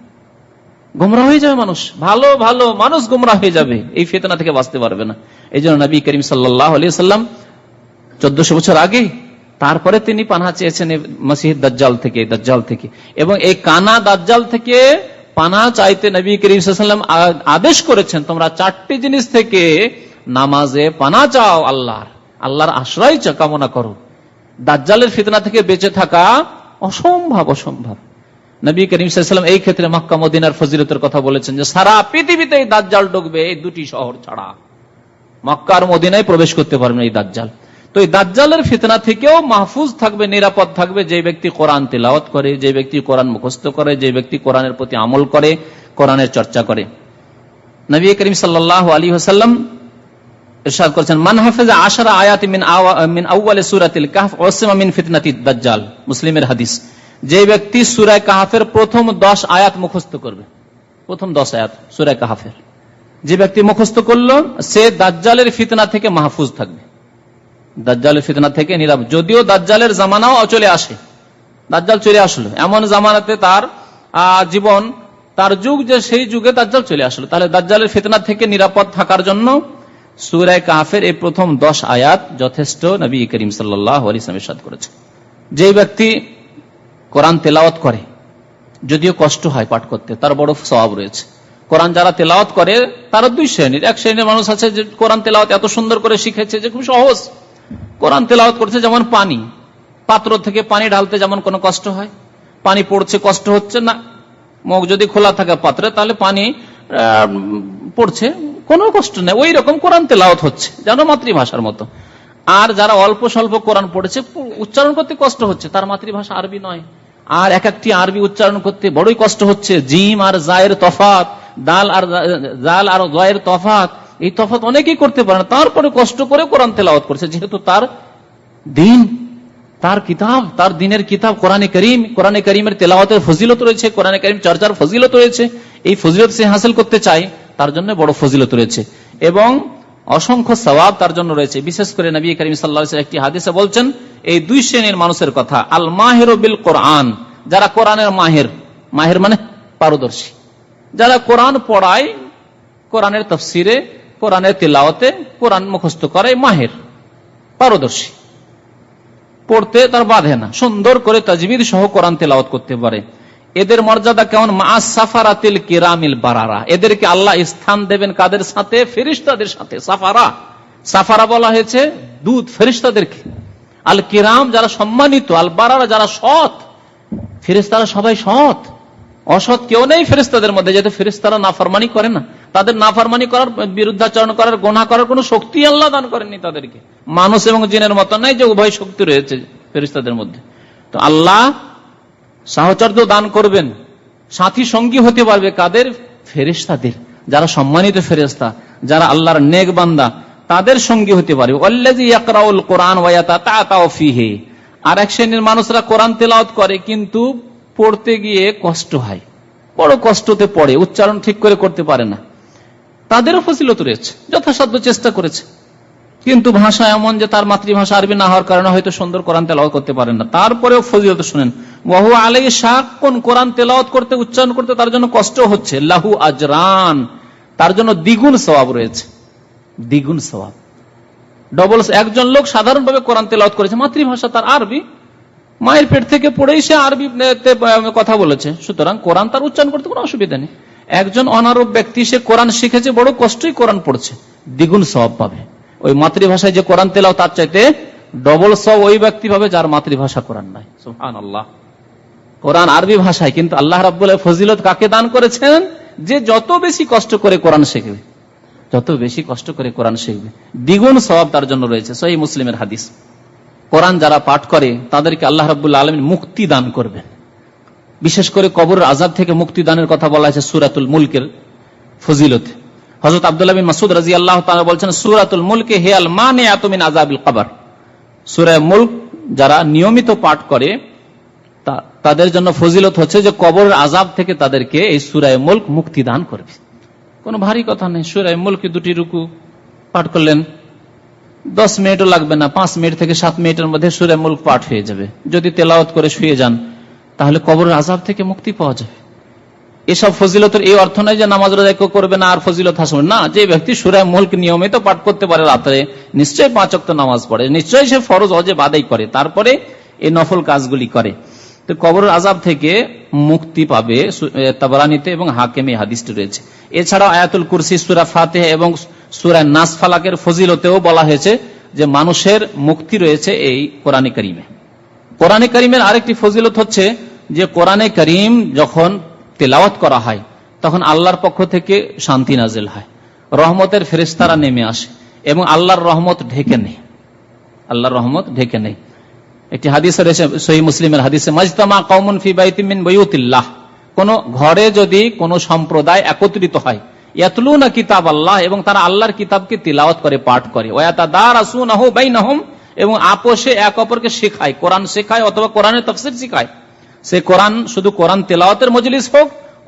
[SPEAKER 1] গোমরাহ হয়ে যাবে মানুষ, ভালো ভালো মানুষ গোমরাহ হয়ে যাবে, এই ফিতনা থেকে বাঁচতে পারবে না। এই জন্য নবী করিম সাল্লাল্লাহু আলাইহি ওয়াসাল্লাম 1400 বছর আগে তারপরে তিনি পানাহ চেয়েছেন মাসিহিদ দাজ্জাল থেকে, এবং এই কানা দাজ্জাল থেকে পানাহ চাইতে নবী করিম সাল্লাল্লাহু আলাইহি ওয়াসাল্লাম আদেশ করেছেন, তোমরা 4টি জিনিস থেকে নামাজে পানাহ চাও, আল্লাহর আশ্রয় কামনা করো। দাজ্জালের ফিতনা থেকে বেঁচে থাকা অসম্ভব। নবী করিম সাল্লাল্লাহু আলাইহি ওয়াসাল্লাম এই ক্ষেত্রে মক্কা মদিনার ফজিলতের কথা বলেছেন যে সারা পৃথিবীতে এই দাজ্জাল ঢুকবে, এই দুটি শহর ছাড়া মক্কা আর মদিনায় প্রবেশ করতে পারবে না এই দাজ্জাল। তো এই দাজ্জালের ফিতনা থেকেও মাহফুজ থাকবে, নিরাপদ থাকবে যে ব্যক্তি কোরআন তিলাওয়াত করে, যে ব্যক্তি কোরআন মুখস্থ করে, যে ব্যক্তি কোরআনের প্রতি আমল করে, কোরআনের চর্চা করে। নবী করিম সাল্লাল্লাহু আলাইহি ওয়াসাল্লাম ইরশাদ করেছেন, মান হাফিজা 10 আয়াতি মিন আউয়ালি সূরাতিল কাহফ উসিমা মিন ফিতনাতিদ দাজ্জাল। মুসলিমের হাদিস। যে ব্যক্তি সূরা কাহফের প্রথম 10 আয়াত মুখস্থ করবে, প্রথম 10 আয়াত সূরা কাহফের যে ব্যক্তি মুখস্থ করলো, সে দাজ্জালের ফিতনা থেকে মাহফুজ থাকবে, দাজ্জালের ফিতনা থেকে নিরাপদ। যদিও দাজ্জালের জামানাও চলে আসে, দাজ্জাল চলে আসলো এমন জামানাতে তার জীবন, তার যুগ যে সেই যুগে দাজ্জাল চলে আসলো, তাহলে দাজ্জালের ফিতনা থেকে নিরাপদ থাকার জন্য সূরা কাহফের এই প্রথম 10 আয়াত যথেষ্ট। নবী করিম সাল্লাল্লাহু আলাইহি ওয়াসাল্লাম ইরশাদ করেছেন, যে ব্যক্তি কোরআন তেলাওয়াত করে, যদিও কষ্ট হয় পাঠ করতে, তার বড় সওয়াব রয়েছে। কোরআন যারা তেলাওয়াত করে তারা দুই শ্রেণীর। এক শ্রেণীর মানুষ আছে যে কোরআন তেলাওয়াত এত সুন্দর করে শিখেছে যে খুব সহজ, কোরআন তেলাওয়াত করছে যেমন পানি, পাত্র থেকে পানি ঢালতে যেমন কোনো কষ্ট হয়, পানি পড়ছে কষ্ট হচ্ছে না, মুখ যদি খোলা থাকে পাত্রে তাহলে পানি পড়ছে কোনো কষ্ট নেই, ওই রকম কোরআন তেলাওয়াত হচ্ছে যেন মাতৃভাষার মতো। আর যারা অল্প স্বল্প কোরআন পড়েছে, উচ্চারণ করতে কষ্ট হচ্ছে, তার মাতৃভাষা আরবি নয়, আর এক একটি আরবি উচ্চারণ করতে বড়ই কষ্ট হচ্ছে, জিম আর জায়ের তফাত, দাল আর জাল আর জয়ের তফাত, এই তফাত অনেকেই করতে পারে না, তারপরে কষ্ট করে কোরআন তেলাওয়াত করছে, যেহেতু তার দিন, তার কিতাব, তার দিনের কিতাব কোরআনে করিম, কোরআনে করিমের তেলাওয়াতের ফজিলত রয়েছে, কোরআনে করিম চর্চার ফজিলত রয়েছে, এই ফজিলত সে হাসিল করতে চায়, তার জন্য বড় ফজিলত রয়েছে এবং অসংখ্য সওয়াব তার জন্য রয়েছে। বিশেষ করে নবী করিম সাল্লাল্লাহু আলাইহি ওয়াসাল্লাম একটি হাদিসে বলছেন এই দুই শ্রেণীর মানুষের কথা, আল মাহিরু বিল কোরআন, যারা কোরআনের মাহির, মাহির মানে পারদর্শী, যারা কোরআন পড়ায়, কোরআনের তাফসিরে, কোরআনের তিলাওয়াতে, কোরআন মুখস্থ করে, মাহির পারদর্শী, পড়তে তার বাধে না, সুন্দর করে তাজবিদ সহ কোরআন তেলাওয়াত করতে পারে। এদের মর্যাদা কেমন? মা সাফারাতিল কিরামিল বারারা, এদেরকে আল্লাহ স্থান দেবেন কাদের সাথে? ফেরেশতাদের সাথে। সাফারা, সাফারা বলা হয়েছে দূত, ফেরেশতাদেরকে। আল কিরাম যারা সম্মানিত, আল বারারা যারা সৎ। ফেরেশতারা সবাই সৎ, অসৎ কেউ নেই ফেরেশতাদের মধ্যে, যেহেতু ফেরেশতারা নাফরমানি করে না, তাদের নাফরমানি করার, বিরুদ্ধাচরণ করার, গুনাহ করার কোন শক্তি আল্লাহ দান করেননি তাদেরকে। মানুষ এবং জিনের মতো নাই যে উভয় শক্তি রয়েছে ফেরেশতাদের মধ্যে। তো আল্লাহ সাহচর্য দান করবেন, সাথী সঙ্গী হতে পারবে কাদের? ফেরেশতাদের, যারা সম্মানিত ফেরেশতা, যারা আল্লাহর নেক বান্দা, তাদের সঙ্গী হতে পারবে। আল্লাযী ইয়াকরাউল কোরআন ওয়া ইয়াতাতাআতাউ ফীহি, আর এক শ্রেণীর মানুষরা কোরআন তেলাওয়াত করে কিন্তু পড়তে গিয়ে কষ্ট হয়, বড় কষ্টতে পড়ে, উচ্চারণ ঠিক করে করতে পারে না, তাদেরও ফজিলত রয়েছে, যথাসাধ্য চেষ্টা করেছে, কিন্তু ভাষা এমন যে তার মাতৃভাষা আরবি না হওয়ার কারণে হয়তো সুন্দর কোরআন তেলাওয়াত করতে পারেন না, তারপরেও ফজিলত শুনেন। ওয়াহু আলাইহি শাক্কুন, কোরআন তেলাওয়াত করতে, উচ্চারণ করতে তার জন্য কষ্ট হচ্ছে। লাহু আজরান, তার জন্য দ্বিগুণ সওয়াব রয়েছে, দ্বিগুণ সওয়াব, ডবল। একজন লোক সাধারণভাবে কোরআন তেলাওয়াত করেছে, মাতৃভাষা তার আরবি, মায়ের পেট থেকে পড়েই সে আরবিতে কথা বলেছে, সুতরাং কোরআন তার উচ্চারণ করতে কোনো অসুবিধা নেই। একজন অনারব ব্যক্তি, সে কোরআন শিখেছে, বড় কষ্টই কোরআন পড়ছে, দ্বিগুণ সওয়াব পাবে। ওই মাতৃভাষায় যে কোরআন তেলাওয়াত তার চাইতে ডবল সওয়াব ওই ব্যক্তি পাবে যার মাতৃভাষা কোরআন নাই। সুবহানাল্লাহ। কোরআন আরবি ভাষায়, কিন্তু আল্লাহ রাব্বুল আলামিন ফজিলত কাকে দান করেছেন? যে যত বেশি কষ্ট করে কোরআন শিখবে, যত বেশি কষ্ট করে কোরআন শিখবে, দ্বিগুণ সওয়াব তার জন্য রয়েছে। সহিহ মুসলিমের হাদিস। কোরআন যারা পাঠ করে তাদেরকে আল্লাহ রাব্বুল আলামিন মুক্তি দান করবেন, বিশেষ করে কবরের আযাব থেকে মুক্তি দানের কথা বলা হয়েছে সূরাতুল মুলকের ফজিলতে। হযরত আব্দুল্লাহ বিন মাসউদ রাদিয়াল্লাহু তাআলা বলেছেন, সূরাতুল মুলকে হিয়াল মানিআতু মিন আযাবিল কবর, সূরা মুলক যারা নিয়মিত পাঠ করে তাদের জন্য ফজিলত হচ্ছে যে কবরের আযাব থেকে তাদেরকে এই সূরা মুলক মুক্তি দান করবে। কোনো ভারী কথা নেই, সূরা মুলকে দুটি রুকু পাঠ করলেন, 10 মিনিটও লাগবে না, 5 মিনিট থেকে 7 মিনিটের মধ্যে সূরা মুলক পাঠ হয়ে যাবে। যদি তেলাওয়াত করে শুয়ে যান তাহলে কবরের আযাব থেকে মুক্তি পাওয়া যাবে। এসব ফজিলতের এই অর্থ নয় যে নামাজ রোজা কেউ করবে না আর ফজিলত হাসবে না। যে ব্যক্তি সূরা মুলক নিয়মিত পাঠ করতে পারে রাতে, নিশ্চয়ই 5 ওয়াক্ত নামাজ পড়ে, নিশ্চয়ই সে ফরজ ওয়াজিব আদায় করে, তারপরে এই নফল কাজগুলি করে, তো কবরের আযাব থেকে মুক্তি পাবে। তাবরানীতে এবং হাকিমে হাদিসটি রয়েছে। এছাড়াও আয়াতুল কুরসি, সূরা ফাতিহা এবং সূরা নাস ফালাকের ফজিলতেও বলা হয়েছে যে মানুষের মুক্তি রয়েছে এই কোরআনে কারীমে। কোরআনে কারীমের আরেকটি ফজিলত হচ্ছে যে কোরআনে কারীম যখন তেলাওয়াত করা হয় তখন আল্লাহর পক্ষ থেকে শান্তি নাজিল হয়, রহমতের ফেরেশতারা নেমে আসে এবং আল্লাহর রহমত ঢেকে নেয়, আল্লাহর রহমত ঢেকে নেয়। একটি হাদিসে রয়েছে সহিহ মুসলিমের হাদিসে, মাজতামা কওমুন ফি বাইতিন মিন বুয়ুতিল্লাহ, কোন ঘরে যদি কোন সম্প্রদায় একত্রিত হয়, ইয়াতলুনা কিতাবাল্লাহ, এবং তারা আল্লাহর কিতাবকে তিলাওয়াত করে, পাঠ করে, ওয়া ইয়াতাদারাসুনাহু বাইনাহুম, এবং আপোষে এক অপরকে শেখায়, কোরআন শেখায় অথবা কোরআনের তাফসীর শেখায়। সে কোরআন শুধু কোরআন তেলাওয়াতের মজলিস হোক,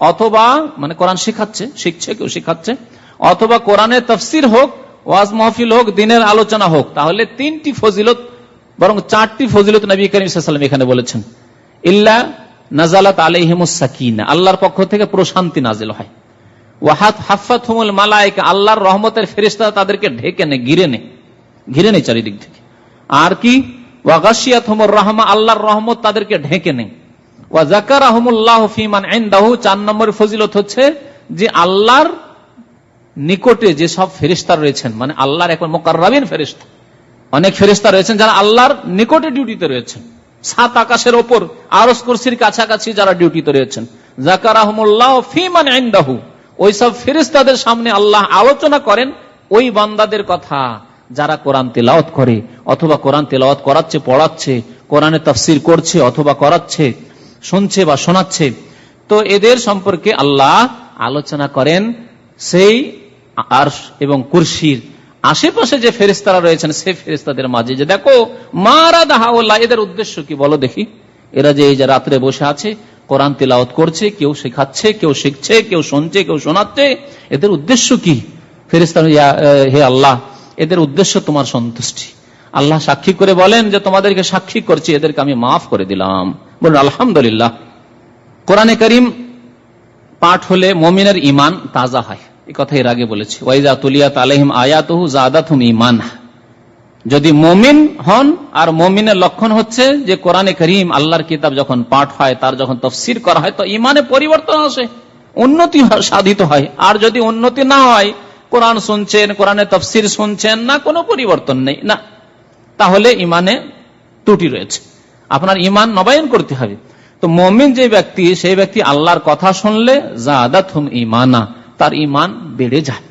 [SPEAKER 1] অথবা মানে কোরআন শেখাচ্ছে, শিখছে, কেউ শেখাচ্ছে, অথবা কোরআনের তাফসীর হোক, ওয়াজ মাহফিল হোক, দিনের আলোচনা হোক, তাহলে 3টি ফজিলত, বরং 4টি ফজিলত নবী করিম সাল্লাল্লাহু আলাইহি ওয়াসাল্লাম এখানে বলেছেন। ইল্লা নাযালাত আলাইহিমুস সাকিনা, আল্লাহর পক্ষ থেকে প্রশান্তি নাজিল হয়। ওয়া হাফাতহুমুল মালায়েকা, আল্লাহর রহমতের ফেরেশতারা তাদেরকে ঢেকে নেয়, ঘিরে নেয় চারিদিক থেকে। আর কি? ওয়া গাশিয়াতহুমুর রাহমা, আল্লাহর রহমত তাদেরকে ঢেকে নেয়। ওয়া যাকারাহুমুল্লাহু ফীমান ইনদাহু, 4 নম্বর ফজিলত হচ্ছে যে আল্লাহর নিকটে যে সব ফেরেশতা রয়েছেন, মানে আল্লাহর একবার মুকাররাবিন ফেরেশতা, অনেক ফেরেশতা রয়েছেন যারা আল্লাহর নিকটে ডিউটিতে রয়েছেন, 7 আকাশের ওপর আরশ কুরসির কাছাকাছি যারা ডিউটিতে রয়েছেন। যাকারাহুমুল্লাহ ফী মান ইনদাহু, ওই সব ফেরেশতাদের সামনে আল্লাহ আলোচনা করেন ওই বান্দাদের কথা যারা কোরআন তেলাওয়াত করে, অথবা কোরআন তেলাওয়াত করাচ্ছে, পড়াচ্ছে, কোরআনে তাফসীর করছে অথবা করাচ্ছে, শুনছে বা শোনাচ্ছে। তো এদের সম্পর্কে আল্লাহ আলোচনা করেন সেই আরশ এবং কুরসির আশেপাশে যে ফেরেশতারা রয়েছেন সেই ফেরেশতাদের মাঝে, যে দেখো মারাদা হাওলা, এদের উদ্দেশ্য কি বলো দেখি। এরা যে এই যে রাত্রে বসে আছে কোরআন তেলাওয়াত করছে, কেউ শেখাচ্ছে, কেউ শিখছে, কেউ শুনছে, কেউ শোনাচ্ছে, এদের উদ্দেশ্য কি? ফেরেশতারা, হে আল্লাহ, এদের উদ্দেশ্য তোমার সন্তুষ্টি। আল্লাহ সাক্ষী করে বলেন যে তোমাদেরকে সাক্ষী করছি, এদেরকে আমি মাফ করে দিলাম। বলুন আলহামদুলিল্লাহ। কোরআনে কারীম পাঠ হলে মুমিনের ঈমান তাজা হয়, এই কথা এর আগে বলেছি। ওয়াইজা তুলিয়াত আলাইহিম আয়াতুহু যাদাতহুম ঈমানা, যদি মুমিন হন, আর মুমিনের লক্ষণ হচ্ছে যে কোরআনে কারীম আল্লাহর কিতাব যখন পাঠ হয়, তার যখন তাফসীর করা হয়, তো ঈমানে পরিবর্তন আসে, উন্নতি সাধিত হয়। আর যদি উন্নতি না হয়, কোরআন শুনছেন, কোরআনের তাফসীর শুনছেন না, কোনো পরিবর্তন নেই না, তাহলে ঈমানে ত্রুটি রয়েছে, আপনার ঈমান নবায়ন করতে হবে। তো মুমিন যে ব্যক্তি, সেই ব্যক্তি আল্লাহর কথা শুনলে যাদাতহুম ঈমানা, তার ঈমান বেড়ে যায়।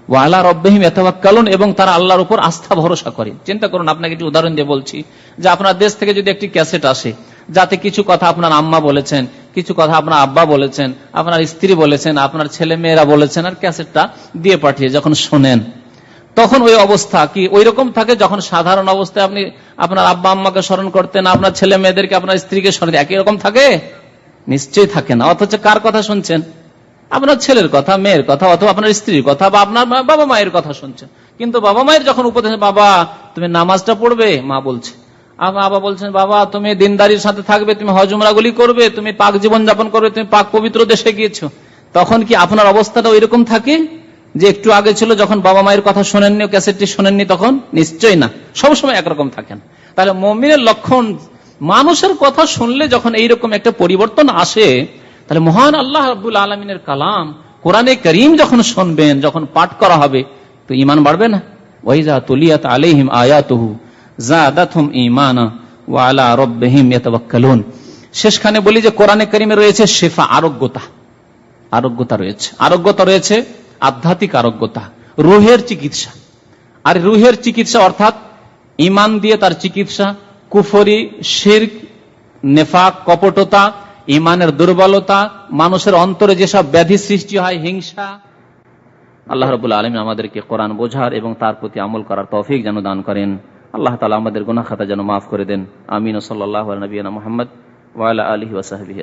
[SPEAKER 1] ওয়া আলা রাব্বিহিম ইয়াতাওয়াক্কালুন, এবং তারা আল্লাহর উপর আস্থা ভরসা করে। চিন্তা করুন, আপনাকে একটি উদাহরণ দিয়ে বলছি, যে আপনার দেশ থেকে যদি একটি ক্যাসেট আসে, যাতে কিছু কথা আপনার আম্মা বলেছেন, কিছু কথা আপনার আব্বা বলেছেন, আপনার স্ত্রী বলেছেন, আপনার ছেলে মেয়েরা বলেছেন, আর ক্যাসেটটা দিয়ে পাঠিয়ে যখন শোনেন, তখন ওই অবস্থা কি ওই রকম থাকে যখন সাধারণ অবস্থায় আপনি আপনার আব্বা আম্মাকে স্মরণ করতেন, আপনার ছেলে মেয়েদেরকে, আপনার স্ত্রীকে স্মরণ, একই রকম থাকে? নিশ্চয়ই থাকে না। অথচ কার কথা শুনছেন? আপনার ছেলের কথা, মেয়ের কথা, অথবা আপনার স্ত্রীর কথা, বা আপনার বাবা মায়ের কথা শুনছেন। কিন্তু বাবা মায়ের যখন উপদেশ, বাবা তুমি নামাজটা পড়বে, মা বলছে, বাবা বলছেন বাবা তুমি দিনদারির সাথে থাকবে, তুমি হজ উমরাগুলি করবে, তুমি পাক জীবন যাপন করবে, তুমি পাক পবিত্র দেশে গিয়েছো, তখন কি আপনার অবস্থাটা ওই রকম থাকে যে একটু আগে ছিল যখন বাবা মায়ের কথা শোনেননি, ক্যাসেটটি শোনেননি তখন? নিশ্চয়ই না, সবসময় একরকম থাকেন। তাহলে মুমিনের লক্ষণ, মানুষের কথা শুনলে যখন এইরকম একটা পরিবর্তন আসে, তাহলে মহান আল্লাহ রাব্বুল আলামিনের কালাম কোরআনে কারীম যখন শুনবেন, যখন পাঠ করা হবে, তো ঈমান বাড়বে না? ওয়াইজা তুলিয়াত আলাইহিম আয়াতুহু যাদাতহুম ঈমানা ওয়া আলা রাব্বিহিম ইয়াতাওয়াক্কালুন। শেষখানে বলি যে কোরআনে কারীমে রয়েছে শিফা, আরোগ্যতা, আরোগ্যতা রয়েছে, আরোগ্যতা রয়েছে, আধ্যাত্মিক আরোগ্যতা, রুহের চিকিৎসা। আর রুহের চিকিৎসা অর্থাৎ ঈমান দিয়ে তার চিকিৎসা, কুফরি, শিরক, নেফাক, কপটতা, ঈমানের দুর্বলতা, মানুষের অন্তরে যেসব ব্যাধি সৃষ্টি হয়, হিংসা। আল্লাহ রাব্বুল আলামিন আমাদেরকে কোরআন বোঝার এবং তার প্রতি আমল করার তৌফিক যেন দান করেন। আল্লাহ তাআলা আমাদের গুনাহ খাতা যেন মাফ করে দেন। আমিন। সাল্লাল্লাহু আলা নবিয়িনা মুহাম্মদ ওয়া আলা আলিহি ওয়া সাহবিহি।